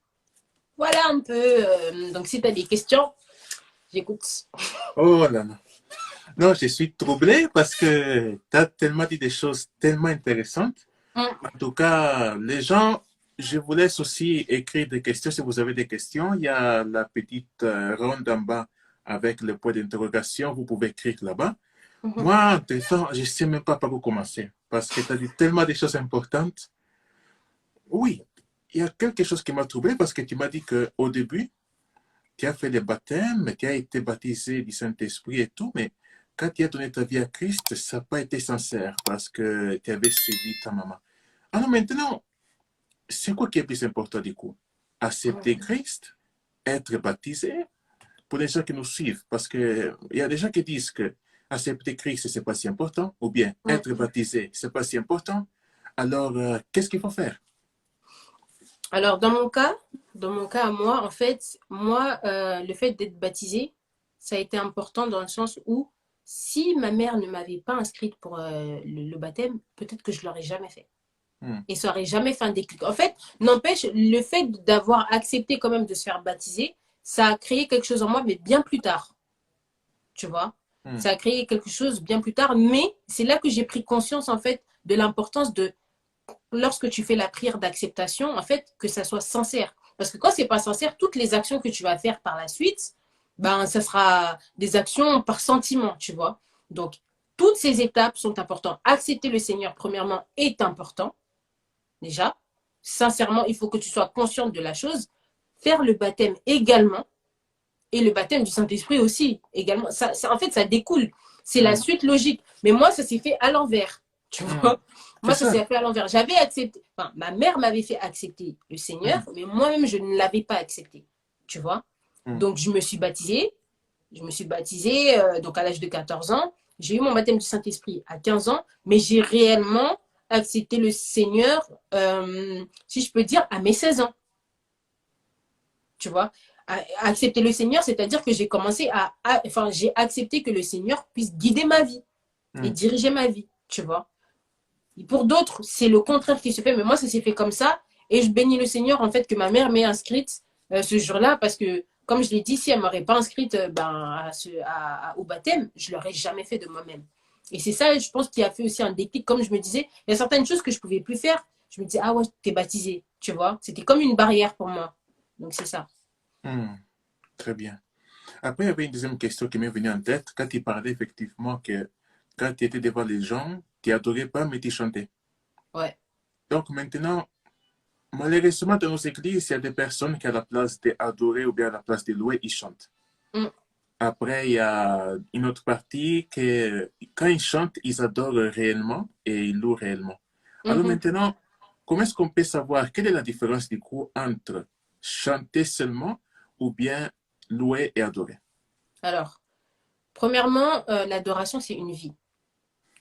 Voilà un peu. Donc, si tu as des questions, j'écoute. Oh là là. Non, je suis troublé parce que tu as tellement dit des choses tellement intéressantes. Mm. En tout cas, les gens, je vous laisse aussi écrire des questions si vous avez des questions. Il y a la petite ronde en bas avec le point d'interrogation. Vous pouvez écrire là-bas. Mhm. Moi, entre-temps, je ne sais même pas par où commencer parce que tu as dit tellement de choses importantes. Oui, il y a quelque chose qui m'a troublé parce que tu m'as dit qu'au début, tu as fait le baptême, tu as été baptisé du Saint-Esprit et tout, mais quand tu as donné ta vie à Christ, ça n'a pas été sincère parce que tu avais suivi ta maman. Alors maintenant, c'est quoi qui est plus important du coup? Accepter Christ, être baptisé pour les gens qui nous suivent, parce qu'il y a des gens qui disent que accepter Christ, c'est pas si important, ou bien Mm. être baptisé, c'est pas si important. Alors, qu'est-ce qu'il faut faire? Alors, dans mon cas à moi, en fait, moi, le fait d'être baptisée, ça a été important dans le sens où si ma mère ne m'avait pas inscrite pour le baptême, peut-être que je ne l'aurais jamais fait. Hmm. Et ça aurait jamais fait un déclic. En fait, n'empêche, le fait d'avoir accepté quand même de se faire baptiser, ça a créé quelque chose en moi, mais bien plus tard. Tu vois? Hmm. Ça a créé quelque chose bien plus tard, mais c'est là que j'ai pris conscience, en fait, de l'importance de, lorsque tu fais la prière d'acceptation, en fait, que ça soit sincère. Parce que quand c'est pas sincère, toutes les actions que tu vas faire par la suite, ben, ça sera des actions par sentiment, tu vois. Donc, toutes ces étapes sont importantes. Accepter le Seigneur, premièrement, est important déjà. Sincèrement, il faut que tu sois consciente de la chose. Faire le baptême également, et le baptême du Saint-Esprit aussi, également. En fait, ça découle. C'est la Hmm. suite logique. Mais moi, ça s'est fait à l'envers. Tu Hmm. vois? C'est Moi, ça ça. s'est fait à l'envers. J'avais accepté, enfin, ma mère m'avait fait accepter le Seigneur, Hmm. mais moi-même, je ne l'avais pas accepté. Tu vois? Hmm. Donc, je me suis baptisée. Je me suis baptisée donc à l'âge de 14 ans. J'ai eu mon baptême du Saint-Esprit à 15 ans, mais j'ai réellement accepté le Seigneur, si je peux dire, à mes 16 ans. Tu vois, accepter le Seigneur, c'est-à-dire que j'ai commencé enfin, j'ai accepté que le Seigneur puisse guider ma vie et Hmm. diriger ma vie, tu vois. Et pour d'autres, c'est le contraire qui se fait, mais moi, ça s'est fait comme ça. Et je bénis le Seigneur, en fait, que ma mère m'ait inscrite ce jour-là, parce que, comme je l'ai dit, si elle ne m'aurait pas inscrite au baptême, je ne l'aurais jamais fait de moi-même. Et c'est ça, je pense, qui a fait aussi un déclic. Comme je me disais, il y a certaines choses que je ne pouvais plus faire. Je me disais, ah ouais, t'es baptisé, tu vois. C'était comme une barrière pour moi. Donc, c'est ça. Hmm. Très bien. Après, il y avait une deuxième question qui m'est venue en tête quand tu parlais effectivement que quand tu étais devant les gens, tu n'adorais pas, mais tu chantais. Ouais. Donc maintenant, malheureusement, dans nos églises, il y a des personnes qui, à la place d'adorer ou bien à la place de louer, ils chantent. Mm, Après, il y a une autre partie que, quand ils chantent, ils adorent réellement et ils louent réellement. Alors mhm. maintenant, comment est-ce qu'on peut savoir quelle est la différence du coup entre chanter seulement ou bien louer et adorer? Alors, premièrement, l'adoration, c'est une vie,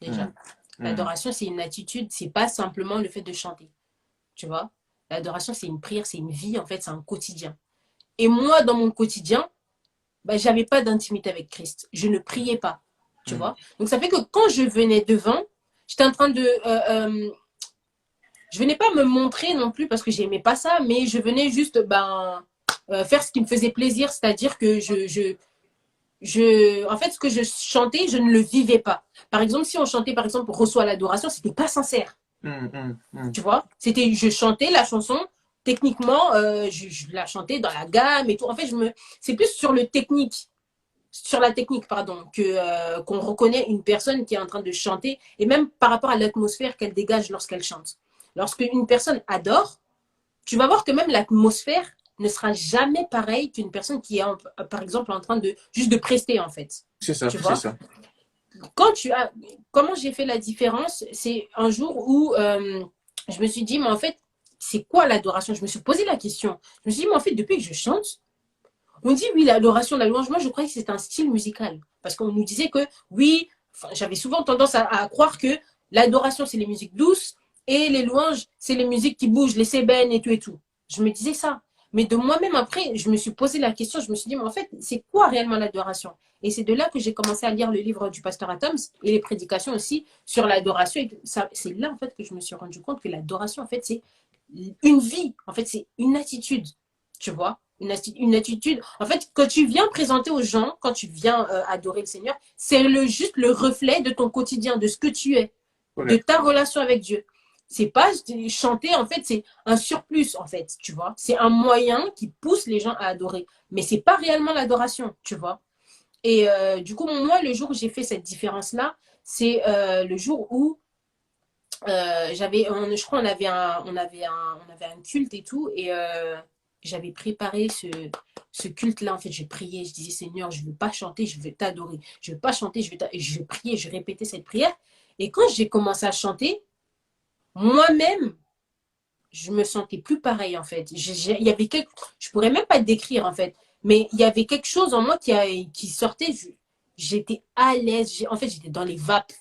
déjà. Hmm, hmm, L'adoration, c'est une attitude, c'est pas simplement le fait de chanter, tu vois. L'adoration, c'est une prière, c'est une vie, en fait, c'est un quotidien. Et moi, dans mon quotidien, bah, j'avais pas d'intimité avec Christ. Je ne priais pas, tu hmm. vois. Donc, ça fait que quand je venais devant, j'étais en train de... je venais pas me montrer non plus parce que j'aimais pas ça, mais je venais juste faire ce qui me faisait plaisir, c'est-à-dire que en fait, ce que je chantais, je ne le vivais pas. Par exemple, si on chantait, par exemple, Reçois l'adoration, c'était pas sincère. Hmm, hmm, hmm. Tu vois, c'était, je chantais la chanson, techniquement, je la chantais dans la gamme et tout. En fait, c'est plus sur le technique, sur la technique, pardon, qu'on reconnaît une personne qui est en train de chanter et même par rapport à l'atmosphère qu'elle dégage lorsqu'elle chante. Lorsque une personne adore, tu vas voir que même l'atmosphère ne sera jamais pareille qu'une personne qui est, par exemple, en train de juste de prester, en fait. C'est ça, Tu c'est vois? ça. Quand tu as, comment j'ai fait la différence? C'est un jour où je me suis dit, mais en fait, c'est quoi l'adoration? Je me suis posé la question. Je me suis dit, mais en fait, depuis que je chante, on dit oui, l'adoration, la louange. Moi, je croyais que c'était un style musical. Parce qu'on nous disait que oui, j'avais souvent tendance à croire que l'adoration, c'est les musiques douces et les louanges, c'est les musiques qui bougent, les sébènes et tout et tout. Je me disais ça. Mais de moi-même, après, je me suis posé la question, je me suis dit, mais en fait, c'est quoi réellement l'adoration? Et c'est de là que j'ai commencé à lire le livre du pasteur Adams et les prédications aussi sur l'adoration. Et c'est là, en fait, que je me suis rendu compte que l'adoration, en fait, c'est une vie. En fait, c'est une attitude. Tu vois? Une attitude. En fait, quand tu viens présenter aux gens, quand tu viens adorer le Seigneur, c'est juste le reflet de ton quotidien, de ce que tu es, de Correct. ta relation avec Dieu. C'est pas chanter, en fait, c'est un surplus, en fait, tu vois. C'est un moyen qui pousse les gens à adorer. Mais c'est pas réellement l'adoration, tu vois. Et du coup, moi, le jour où j'ai fait cette différence-là, c'est le jour où je crois, on avait un culte et tout, et j'avais préparé ce culte-là. En fait, je priais, je disais Seigneur, je veux pas chanter, je veux t'adorer. Je veux pas chanter, et je priais, je répétais cette prière. Et quand j'ai commencé à chanter, moi-même, je me sentais plus pareil en fait. Il y avait je pourrais même pas te décrire en fait, mais il y avait quelque chose en moi qui sortait. J'étais à l'aise. En fait, j'étais dans les vapes.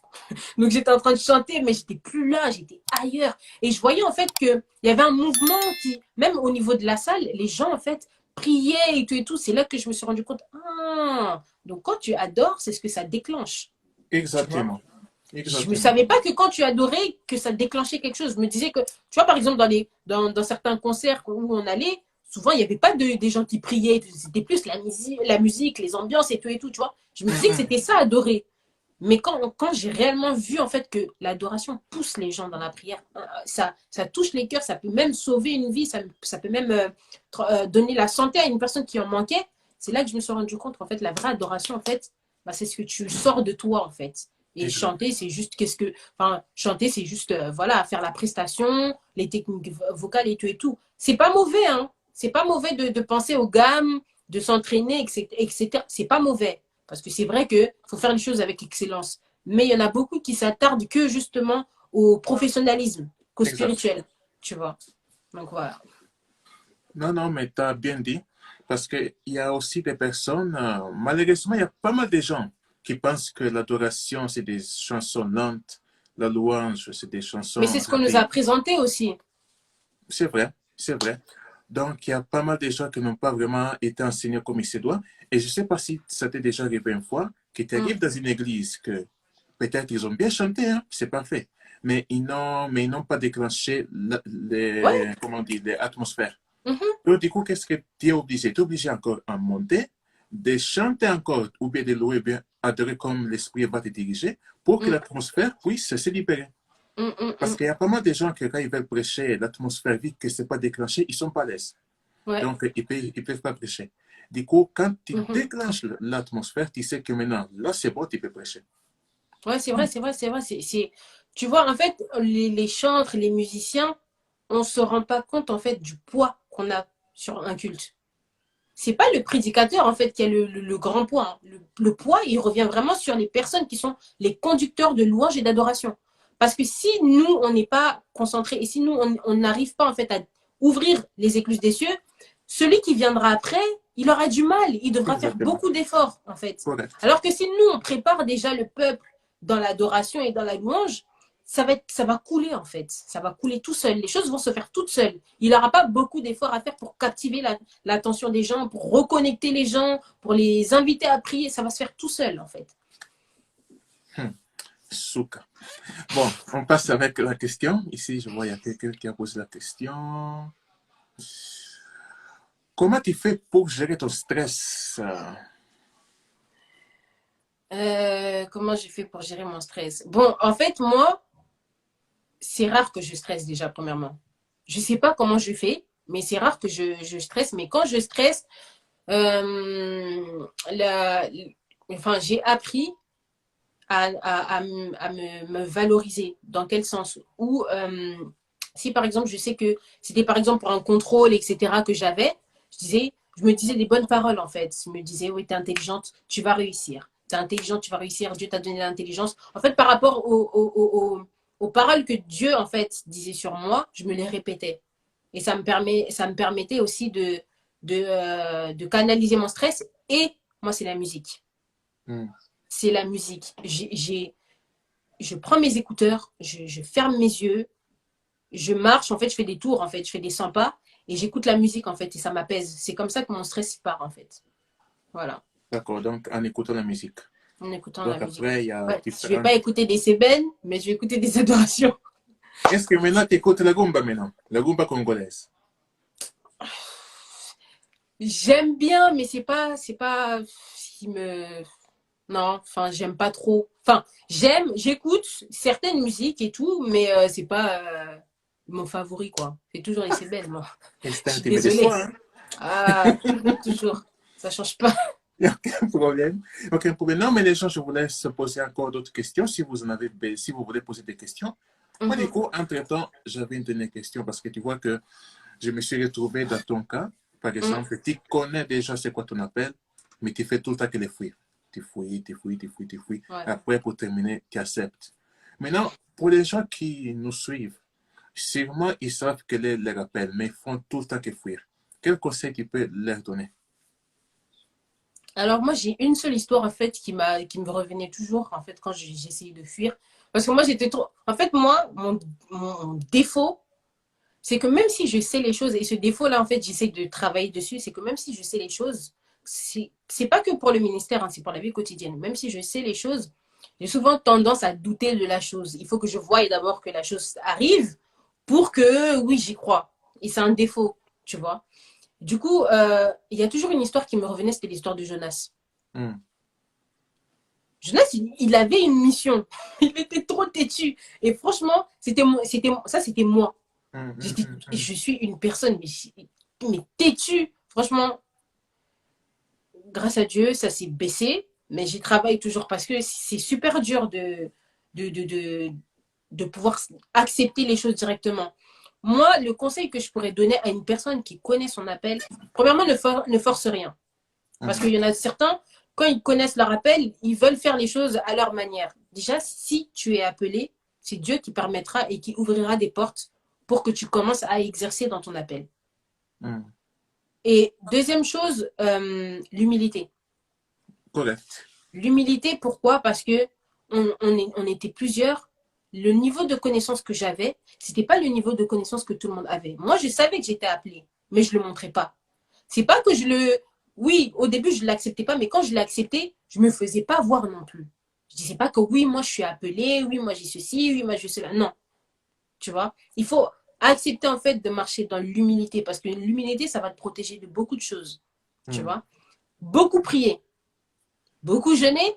Donc j'étais en train de chanter, mais j'étais plus là, j'étais ailleurs. Et je voyais en fait qu'il y avait un mouvement qui, même au niveau de la salle, les gens en fait priaient et tout et tout. C'est là que je me suis rendu compte. Ah, donc quand tu adores, c'est ce que ça déclenche. Tu vois? Exactement. Je ne Exactement. savais pas que quand tu adorais, que ça déclenchait quelque chose. Je me disais que, tu vois, par exemple, dans certains concerts où on allait, souvent, il n'y avait pas des gens qui priaient. C'était plus la musique, les ambiances et tout, tu vois. Je me Hmm, disais que hmm. c'était ça, adorer. Mais quand j'ai réellement vu en fait que l'adoration pousse les gens dans la prière, ça touche les cœurs, ça peut même sauver une vie, ça peut même donner la santé à une personne qui en manquait, c'est là que je me suis rendu compte qu'en fait la vraie adoration en fait, bah, c'est ce que tu sors de toi en fait. Et Exact. chanter, c'est juste enfin, chanter, c'est juste voilà, faire la prestation, les techniques vocales et tout et tout. C'est pas mauvais, hein. C'est pas mauvais de penser aux gammes, de s'entraîner, etc. C'est pas mauvais. Parce que c'est vrai qu'il faut faire les choses avec excellence. Mais il y en a beaucoup qui s'attardent que justement au professionnalisme, qu'au Exact. spirituel. Tu vois. Donc voilà. Non, non, mais tu as bien dit, parce qu'il y a aussi des personnes, malheureusement, il y a pas mal de gens qui pensent que l'adoration, c'est des chansons lentes, la louange, c'est des Mais c'est chansons ce qu'on nous a rapides. présenté aussi. C'est vrai, c'est vrai. Donc, il y a pas mal de gens qui n'ont pas vraiment été enseignés comme il se doit. Et je ne sais pas si ça t'est déjà arrivé une fois, que tu Mm, arrives dans une église, que peut-être ils ont bien chanté, hein, c'est parfait, mais ils n'ont pas déclenché ouais. comment on dit, l'atmosphère. Mhm, Donc, du coup, qu'est-ce que tu es obligé? Tu es obligé encore à monter, de chanter encore, ou bien de louer, ou bien adorer comme l'Esprit va te diriger, pour que mm, l'atmosphère puisse se libérer. mm, mm, Parce mm. qu'il y a pas mal de gens que quand ils veulent prêcher, l'atmosphère vite que c'est pas déclenché, ils sont pas à l'aise. Ouais. Donc, ils peuvent pas prêcher. Du coup, quand tu Mhm. déclenches l'atmosphère, tu sais que maintenant, là, c'est bon, tu peux prêcher. Ouais, c'est vrai, c'est vrai, c'est vrai. Tu vois, en fait, les chantres, les musiciens, on se rend pas compte en fait du poids qu'on a sur un culte. C'est pas le prédicateur en fait qui a le grand poids. Hein. Le poids, il revient vraiment sur les personnes qui sont les conducteurs de louange et d'adoration. Parce que si nous, on n'est pas concentrés et si nous, on n'arrive pas en fait à ouvrir les écluses des cieux, celui qui viendra après, il aura du mal. Il devra faire Exactement. beaucoup d'efforts en fait. Correct. Alors que si nous, on prépare déjà le peuple dans l'adoration et dans la louange, ça va couler en fait. Ça va couler tout seul. Les choses vont se faire toutes seules. Il n'aura pas beaucoup d'efforts à faire pour captiver l'attention des gens, pour reconnecter les gens, pour les inviter à prier. Ça va se faire tout seul en fait. Souka. Bon, on passe avec la question. Ici, je vois, il y a quelqu'un qui a posé la question. Comment tu fais pour gérer ton stress? Comment j'ai fait pour gérer mon stress? Bon, en fait, moi, c'est rare que je stresse déjà, premièrement. Je ne sais pas comment je fais, mais c'est rare que je stresse. Mais quand je stresse, enfin, j'ai appris à me valoriser. Dans quel sens? Ou si par exemple, je sais que c'était par exemple pour un contrôle, etc., que j'avais, je me disais des bonnes paroles en fait. Je me disais, oui, tu es intelligente, tu vas réussir. Tu es intelligente, tu vas réussir, Dieu t'a donné l'intelligence. En fait, par rapport aux paroles que Dieu en fait disait sur moi, je me les répétais. Et ça me permettait aussi de canaliser mon stress. Et moi, c'est la musique. C'est la musique. Je prends mes écouteurs, je ferme mes yeux, je marche, en fait, je fais des tours, en fait, je fais des 100 pas et j'écoute la musique, en fait, et ça m'apaise. C'est comme ça que mon stress part, en fait. Voilà, D'accord, donc en écoutant la musique. en écoutant la Donc musique. après, il y a Ouais, je vais différents. pas écouter des sébènes, mais je vais écouter des adorations. Est-ce que maintenant tu écoutes la rumba maintenant? La rumba congolaise? J'aime bien, mais c'est pas ce qui me... Non, enfin, j'aime pas trop. Enfin, j'écoute certaines musiques et tout, mais c'est pas mon favori, quoi. C'est toujours les sébènes, moi. Je Instinct suis de désolée. soi, hein? Ah, toujours. Ça change pas. Il n'y a aucun problème. Aucun problème. Non, mais les gens, je vous laisse poser encore d'autres questions si vous en avez, si vous voulez poser des questions. Moi, du coup, entre-temps, j'avais une dernière question parce que tu vois que je me suis retrouvé dans ton cas. Par exemple, tu connais déjà c'est quoi ton appel, mais tu fais tout le temps que les fouilles. Tu fouilles, tu fouilles, tu fouilles, tu fouilles. Ouais. Après, pour terminer, tu acceptes. Maintenant, pour les gens qui nous suivent, sûrement, ils savent quel est leur appel, mais ils font tout le temps que fuir. Quel conseil tu peux leur donner? Alors moi j'ai une seule histoire en fait qui me revenait toujours en fait quand j'essayais de fuir parce que moi j'étais trop en fait moi mon défaut c'est que même si je sais les choses et ce défaut là en fait j'essaie de travailler dessus c'est que même si je sais les choses c'est pas que pour le ministère hein, c'est pour la vie quotidienne même si je sais les choses j'ai souvent tendance à douter de la chose il faut que je voie d'abord que la chose arrive pour que oui j'y crois et c'est un défaut tu vois. Du coup, il y a toujours une histoire qui me revenait, c'était l'histoire de Jonas. Jonas, il avait une mission. Il était trop têtu. Et franchement, c'était moi. Je suis une personne, mais têtue. Franchement, grâce à Dieu, ça s'est baissé. Mais j'y travaille toujours parce que c'est super dur de, de, de, de pouvoir accepter les choses directement. Moi, le conseil que je pourrais donner à une personne qui connaît son appel, premièrement, ne force rien. Parce qu'il y en a certains, quand ils connaissent leur appel, ils veulent faire les choses à leur manière. Déjà, si tu es appelé, c'est Dieu qui permettra et qui ouvrira des portes pour que tu commences à exercer dans ton appel. Et deuxième chose, l'humilité. Correct. L'humilité, pourquoi? Parce que on était plusieurs. Le niveau de connaissance que j'avais, c'était pas le niveau de connaissance que tout le monde avait. Moi, je savais que j'étais appelée, mais je le montrais pas. C'est pas que je le... Oui, au début, je l'acceptais pas, mais quand je l'ai accepté, je me faisais pas voir non plus. Je disais pas que oui, moi, je suis appelée, oui, moi, j'ai ceci, oui, moi, j'ai cela. Non, tu vois. Il faut accepter, en fait, de marcher dans l'humilité, parce que l'humilité, ça va te protéger de beaucoup de choses, tu vois. Beaucoup prier, beaucoup jeûner,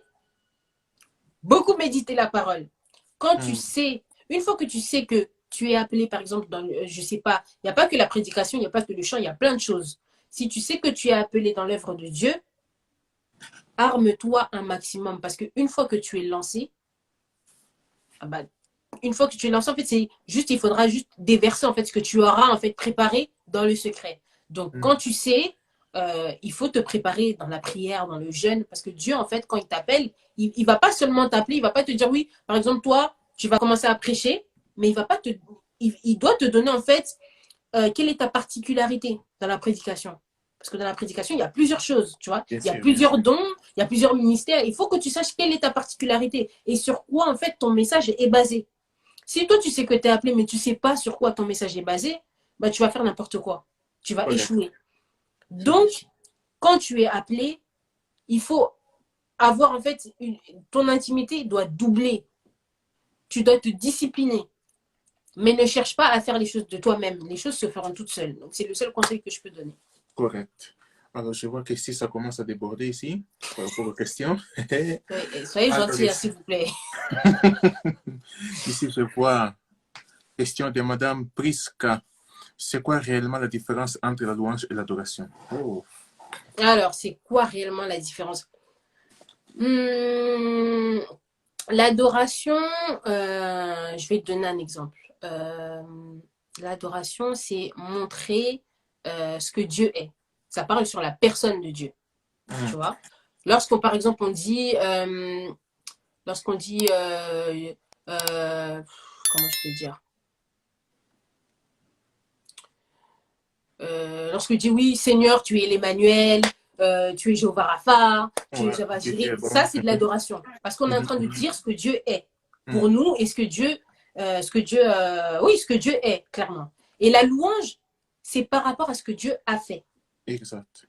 beaucoup méditer la parole. Quand tu sais, une fois que tu sais que tu es appelé, par exemple, dans, je sais pas, il n'y a pas que la prédication, il n'y a pas que le chant, il y a plein de choses. Si tu sais que tu es appelé dans l'œuvre de Dieu, arme-toi un maximum parce qu'une fois que tu es lancé, ah bah, une fois que tu es lancé, en fait, c'est juste, il faudra juste déverser en fait ce que tu auras en fait préparé dans le secret. Donc, quand tu sais, il faut te préparer dans la prière, dans le jeûne, parce que Dieu, en fait, quand il t'appelle, il va pas seulement t'appeler, il va pas te dire oui, par exemple, toi, tu vas commencer à prêcher, mais il va pas te, il doit te donner en fait quelle est ta particularité dans la prédication. Parce que dans la prédication, il y a plusieurs choses, tu vois. Bien Il y a sûr, bien plusieurs sûr. dons, il y a plusieurs ministères. Il faut que tu saches quelle est ta particularité et sur quoi, en fait, ton message est basé. Si toi, tu sais que tu es appelé, mais tu ne sais pas sur quoi ton message est basé, bah, tu vas faire n'importe quoi. Tu vas Correct. échouer. C'est vrai. Donc, quand tu es appelé, il faut avoir, en fait, ton intimité doit doubler. Tu dois te discipliner. Mais ne cherche pas à faire les choses de toi-même. Les choses se feront toutes seules. Donc, c'est le seul conseil que je peux donner. Correct. Alors, je vois que ici, ça commence à déborder ici, par rapport aux questions. Soyez Alors, gentils, s'il vous plaît. ici, je vois question de Madame Priska. C'est quoi réellement la différence entre la louange et l'adoration? Oh, Alors, c'est quoi réellement la différence? Hum, L'adoration, je vais te donner un exemple. L'adoration, c'est montrer ce que Dieu est. Ça parle sur la personne de Dieu, tu vois. Lorsqu'on, par exemple, lorsqu'on dit, comment je peux dire? Lorsque tu dis oui, Seigneur, tu es l'Emmanuel, tu es Jéhovah Rapha, tu es ouais, Jéhovah Dieu qui est Jireh, bon. ça c'est de l'adoration. Parce qu'on est en train de dire ce que Dieu est pour nous et oui, ce que Dieu est, clairement. Et la louange, c'est par rapport à ce que Dieu a fait. Exact.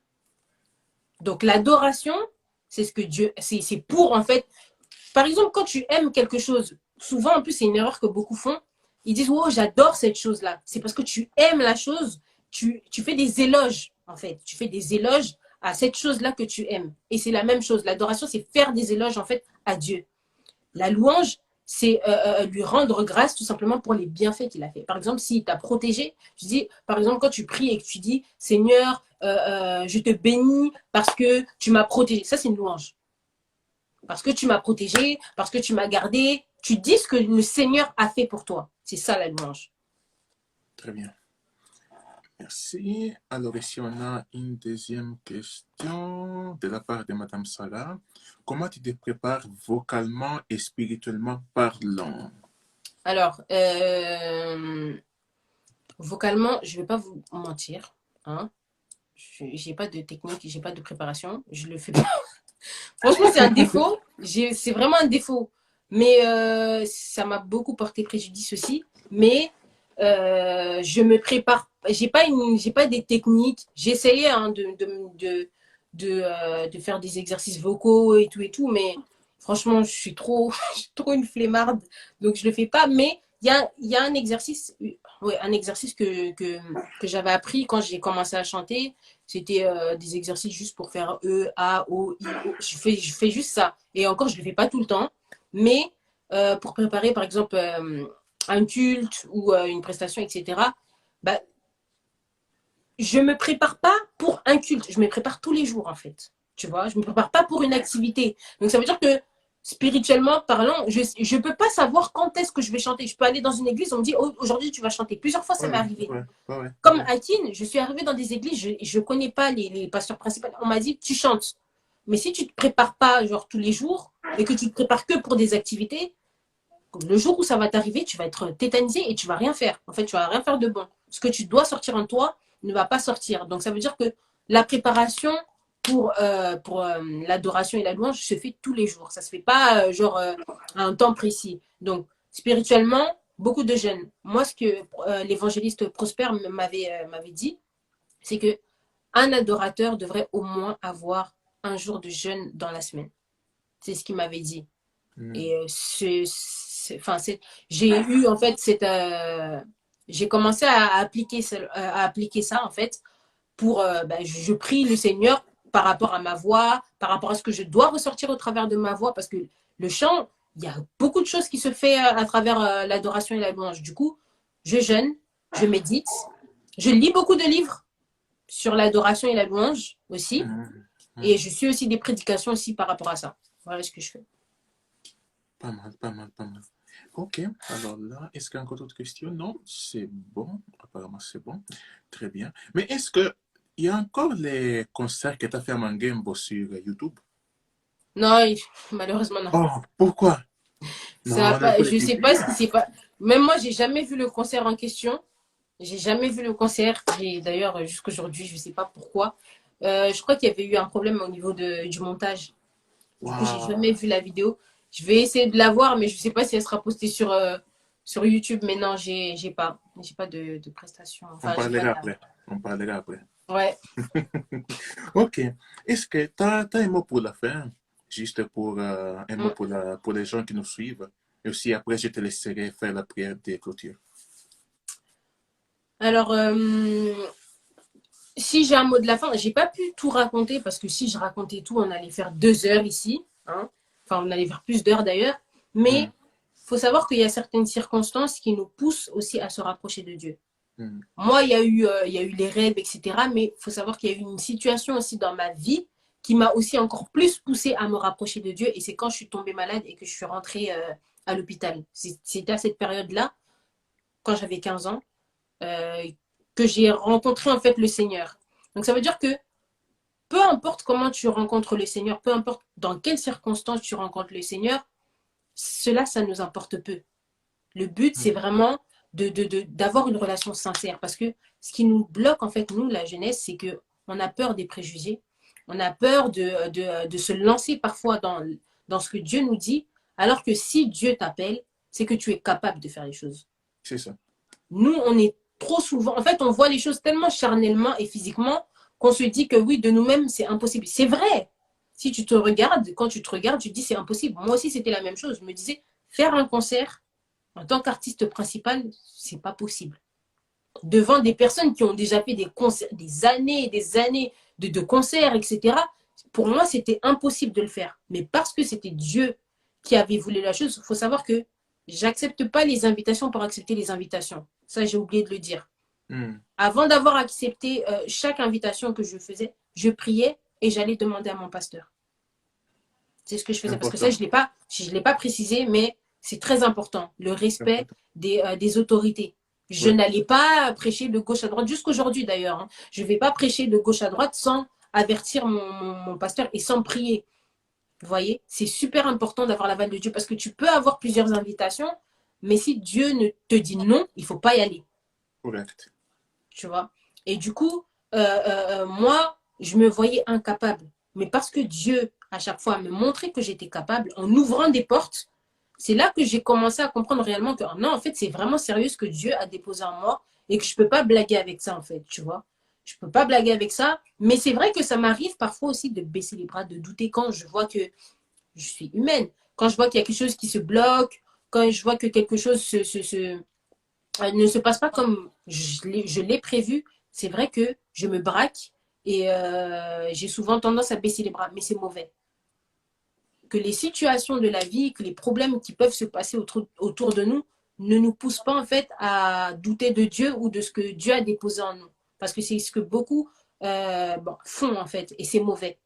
Donc l'adoration, c'est ce que Dieu, c'est pour en fait. Par exemple, quand tu aimes quelque chose, souvent en plus c'est une erreur que beaucoup font, ils disent oh j'adore cette chose-là. C'est parce que tu aimes la chose, tu fais des éloges en fait. Tu fais des éloges à cette chose-là que tu aimes. Et c'est la même chose. L'adoration, c'est faire des éloges en fait à Dieu. La louange, c'est lui rendre grâce tout simplement pour les bienfaits qu'il a fait. Par exemple, s'il t'a protégé, je dis, par exemple, quand tu pries et que tu dis, Seigneur, je te bénis parce que tu m'as protégé. Ça, c'est une louange. Parce que tu m'as protégé, parce que tu m'as gardé. Tu dis ce que le Seigneur a fait pour toi. C'est ça la louange. Très bien. Merci. Alors ici, on a une deuxième question de la part de Madame Sarah. Comment tu te prépares vocalement et spirituellement parlant? Alors, vocalement, je ne vais pas vous mentir. Hein. Je n'ai pas de technique, j'ai pas de préparation. Je le fais pas. Franchement, c'est un défaut. C'est vraiment un défaut. Mais ça m'a beaucoup porté préjudice aussi. Mais je me prépare. J'ai pas des techniques. J'ai essayé hein, de faire des exercices vocaux et tout. Mais franchement, je suis trop une flemmarde. Donc, je le fais pas. Mais il y a un exercice, ouais, un exercice que j'avais appris quand j'ai commencé à chanter. C'était des exercices juste pour faire E, A, O, I, O. Je fais juste ça. Et encore, je ne le fais pas tout le temps. Mais pour préparer, par exemple, un culte ou une prestation, etc., bah, je ne me prépare pas pour un culte. Je me prépare tous les jours, en fait. Tu vois, je ne me prépare pas pour une activité. Donc, ça veut dire que spirituellement parlant, je ne peux pas savoir quand est-ce que je vais chanter. Je peux aller dans une église, on me dit oh, aujourd'hui tu vas chanter. Plusieurs fois, ça Ouais, m'est arrivé. ouais, ouais, ouais, Comme ouais. Akin, je suis arrivée dans des églises, je ne connais pas les pasteurs principaux. On m'a dit, tu chantes. Mais si tu ne te prépares pas, genre tous les jours, et que tu te prépares que pour des activités, le jour où ça va t'arriver, tu vas être tétanisé et tu vas rien faire. En fait, tu vas rien faire de bon. Ce que tu dois sortir en toi ne va pas sortir. Donc, ça veut dire que la préparation pour l'adoration et la louange se fait tous les jours. Ça se fait pas à un temps précis. Donc, spirituellement, beaucoup de jeunes. Moi, ce que l'évangéliste Prosper m'avait dit, c'est que un adorateur devrait au moins avoir un jour de jeûne dans la semaine. C'est ce qu'il m'avait dit. Mm. Et j'ai eu en fait j'ai commencé à appliquer ça en fait pour je prie le Seigneur par rapport à ma voix, par rapport à ce que je dois ressortir au travers de ma voix, parce que le chant, il y a beaucoup de choses qui se fait à travers l'adoration et la louange. Du coup, je jeûne, je médite, je lis beaucoup de livres sur l'adoration et la louange aussi, Mm. et Mm. je suis aussi des prédications aussi par rapport à ça. Voilà ce que je fais. Pas mal, pas mal, pas mal. Ok, alors là, est-ce qu'il y a encore d'autres questions? Non, c'est bon. Apparemment, c'est bon. Très bien. Mais est-ce que il y a encore les concerts que tu as fait à Mangembo sur YouTube? Non, malheureusement, non. Oh, pourquoi? Ça a Non, on a pas, fait je sais plaisir. pas ce qui s'est pas. Même moi, j'ai jamais vu le concert en question. J'ai jamais vu le concert. Et d'ailleurs, jusqu'aujourd'hui, je sais pas pourquoi. Je crois qu'il y avait eu un problème au niveau du montage. Du coup, j'ai Waouh. jamais vu la vidéo. Je vais essayer de la voir, mais je sais pas si elle sera postée sur YouTube. Mais non, j'ai pas de prestation. On Enfin, j'ai pas parlera de. après. On parlera après. Ouais. Ok. Est-ce que tu as, un mot pour la fin? Juste pour un mot Mm. pour les gens qui nous suivent. Et aussi, après, je te laisserai faire la prière de clôture. Alors, si j'ai un mot de la fin, j'ai pas pu tout raconter parce que si je racontais tout, on allait faire 2 heures ici. Hein. Enfin, on allait faire plus d'heures d'ailleurs. Hmm, Mais faut savoir qu'il y a certaines circonstances qui nous poussent aussi à se rapprocher de Dieu. hmm, Moi, il y a eu les rêves, etc. Mais il faut savoir qu'il y a eu une situation aussi dans ma vie qui m'a aussi encore plus poussé à me rapprocher de Dieu. Et c'est quand je suis tombée malade et que je suis rentrée à l'hôpital. C'était à cette période-là, quand j'avais 15 ans, euh, que j'ai rencontré en fait le Seigneur. Donc ça veut dire que peu importe comment tu rencontres le Seigneur, peu importe dans quelles circonstances tu rencontres le Seigneur, cela, ça nous importe peu. Le but, c'est hmm. vraiment d'avoir une relation sincère. Parce que ce qui nous bloque, en fait, nous, la jeunesse, c'est que on a peur des préjugés. On a peur de se lancer parfois dans ce que Dieu nous dit, alors que si Dieu t'appelle, c'est que tu es capable de faire les choses. C'est ça. Nous, on est trop souvent, en fait, on voit les choses tellement charnellement et physiquement qu'on se dit que oui, de nous-mêmes, c'est impossible. C'est vrai. Si tu te regardes, quand tu te regardes, tu te dis c'est impossible. Moi aussi, c'était la même chose. Je me disais, faire un concert en tant qu'artiste principal, c'est pas possible. Devant des personnes qui ont déjà fait des concerts, des années et des années de concerts, etc., pour moi, c'était impossible de le faire. Mais parce que c'était Dieu qui avait voulu la chose, il faut savoir que j'accepte pas les invitations pour accepter les invitations. Ça, j'ai oublié de le dire. Hmm. Avant d'avoir accepté chaque invitation que je faisais, je priais et j'allais demander à mon pasteur. C'est ce que je faisais. Parce que ça, Important. je l'ai pas précisé, mais c'est très important. Le respect Important. des autorités. Je Ouais. n'allais pas prêcher de gauche à droite, jusqu'aujourd'hui d'ailleurs. Hein. Je ne vais pas prêcher de gauche à droite sans avertir mon pasteur et sans prier. Vous voyez, c'est super important d'avoir l'aval de Dieu parce que tu peux avoir plusieurs invitations, mais si Dieu ne te dit non, il ne faut pas y aller. Correct. Tu vois. Et du coup, moi, je me voyais incapable. Mais parce que Dieu, à chaque fois, me montrait que j'étais capable, en ouvrant des portes, c'est là que j'ai commencé à comprendre réellement que non, en fait, c'est vraiment sérieux ce que Dieu a déposé en moi et que je ne peux pas blaguer avec ça, en fait, tu vois. Je ne peux pas blaguer avec ça, mais c'est vrai que ça m'arrive parfois aussi de baisser les bras, de douter quand je vois que je suis humaine. Quand je vois qu'il y a quelque chose qui se bloque, quand je vois que quelque chose ne se passe pas comme je l'ai prévu, c'est vrai que je me braque et j'ai souvent tendance à baisser les bras, mais c'est mauvais. Que les situations de la vie, que les problèmes qui peuvent se passer autour de nous ne nous poussent pas en fait à douter de Dieu ou de ce que Dieu a déposé en nous. Parce que c'est ce que beaucoup font en fait et c'est mauvais.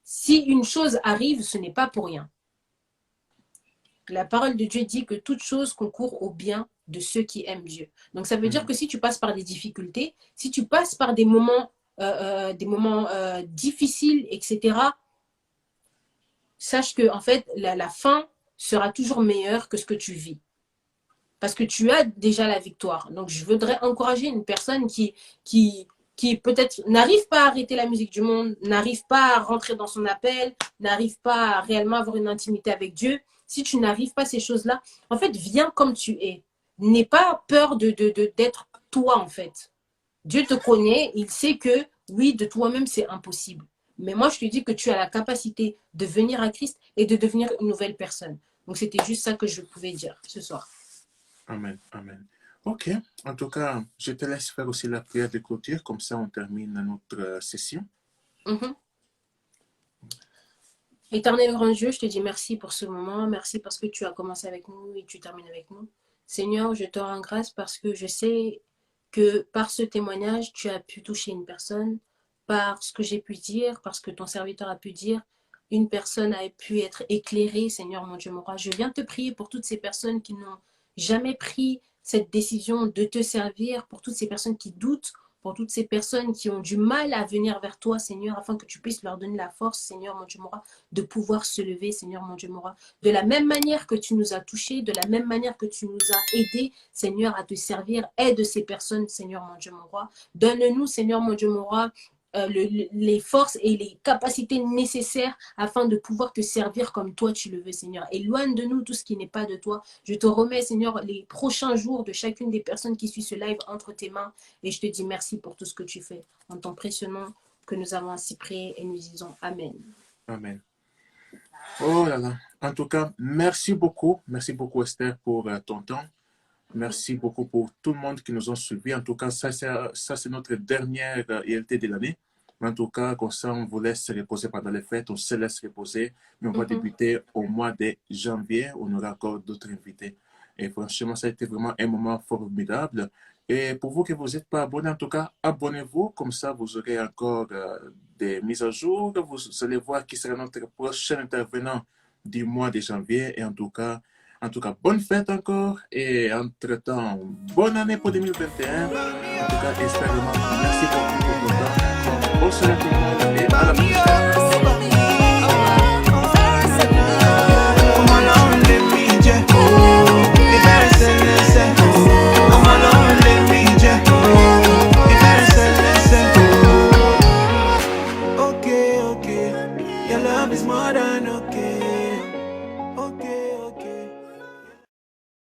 Si une chose arrive, ce n'est pas pour rien. La parole de Dieu dit que toute chose concourt au bien de ceux qui aiment Dieu. Donc ça veut dire Hmm. que si tu passes par des difficultés, si tu passes par des moments difficiles, etc., sache que en fait la fin sera toujours meilleure que ce que tu vis. Parce que tu as déjà la victoire. Donc je voudrais encourager une personne qui, qui peut-être n'arrive pas à arrêter la musique du monde, n'arrive pas à rentrer dans son appel, n'arrive pas à réellement avoir une intimité avec Dieu. Si tu n'arrives pas à ces choses-là, en fait, viens comme tu es. N'aie pas peur d'être toi, en fait. Dieu te connaît, il sait que oui, de toi-même, c'est impossible. Mais moi, je te dis que tu as la capacité de venir à Christ et de devenir une nouvelle personne. Donc, c'était juste ça que je pouvais dire ce soir. Amen. Amen. Ok. En tout cas, je te laisse faire aussi la prière de clôture. Comme ça, on termine notre session. Mhm. Éternel grand Dieu, je te dis merci pour ce moment. Merci parce que tu as commencé avec nous et tu termines avec nous. Seigneur, je te rends grâce parce que je sais que par ce témoignage, tu as pu toucher une personne, par ce que j'ai pu dire, par ce que ton serviteur a pu dire. une personne a pu être éclairée, Seigneur mon Dieu, mon roi. Je viens te prier pour toutes ces personnes qui n'ont jamais pris cette décision de te servir, pour toutes ces personnes qui doutent, pour toutes ces personnes qui ont du mal à venir vers toi, Seigneur, afin que tu puisses leur donner la force, Seigneur mon Dieu, mon roi, de pouvoir se lever, Seigneur mon Dieu, mon roi. De la même manière que tu nous as touchés, de la même manière que tu nous as aidés, Seigneur, à te servir, aide ces personnes, Seigneur mon Dieu, mon roi. Donne-nous, Seigneur mon Dieu, mon roi, les forces et les capacités nécessaires afin de pouvoir te servir comme toi tu le veux, Seigneur. Éloigne de nous tout ce qui n'est pas de toi. Je te remets, Seigneur, les prochains jours de chacune des personnes qui suivent ce live entre tes mains et je te dis merci pour tout ce que tu fais. En ton précieux nom que nous avons ainsi prié et nous disons Amen. Amen. Oh là là. En tout cas, merci beaucoup. Merci beaucoup, Esther, pour ton temps. Merci beaucoup pour tout le monde qui nous ont suivis. En tout cas, ça c'est notre dernière ILT de l'année. Mais en tout cas, comme ça, on vous laisse reposer pendant les fêtes. On se laisse reposer. Mais on va débuter au mois de janvier. On aura encore d'autres invités. Et franchement, ça a été vraiment un moment formidable. Et pour vous qui vous n'êtes pas abonnés, en tout cas, abonnez-vous. Comme ça, vous aurez encore des mises à jour. Vous allez voir qui sera notre prochain intervenant du mois de janvier. Et en tout cas, bonne fête encore et entre-temps, bonne année pour 2021. En tout cas, espère vraiment. Merci beaucoup pour votre temps. Bonne soirée.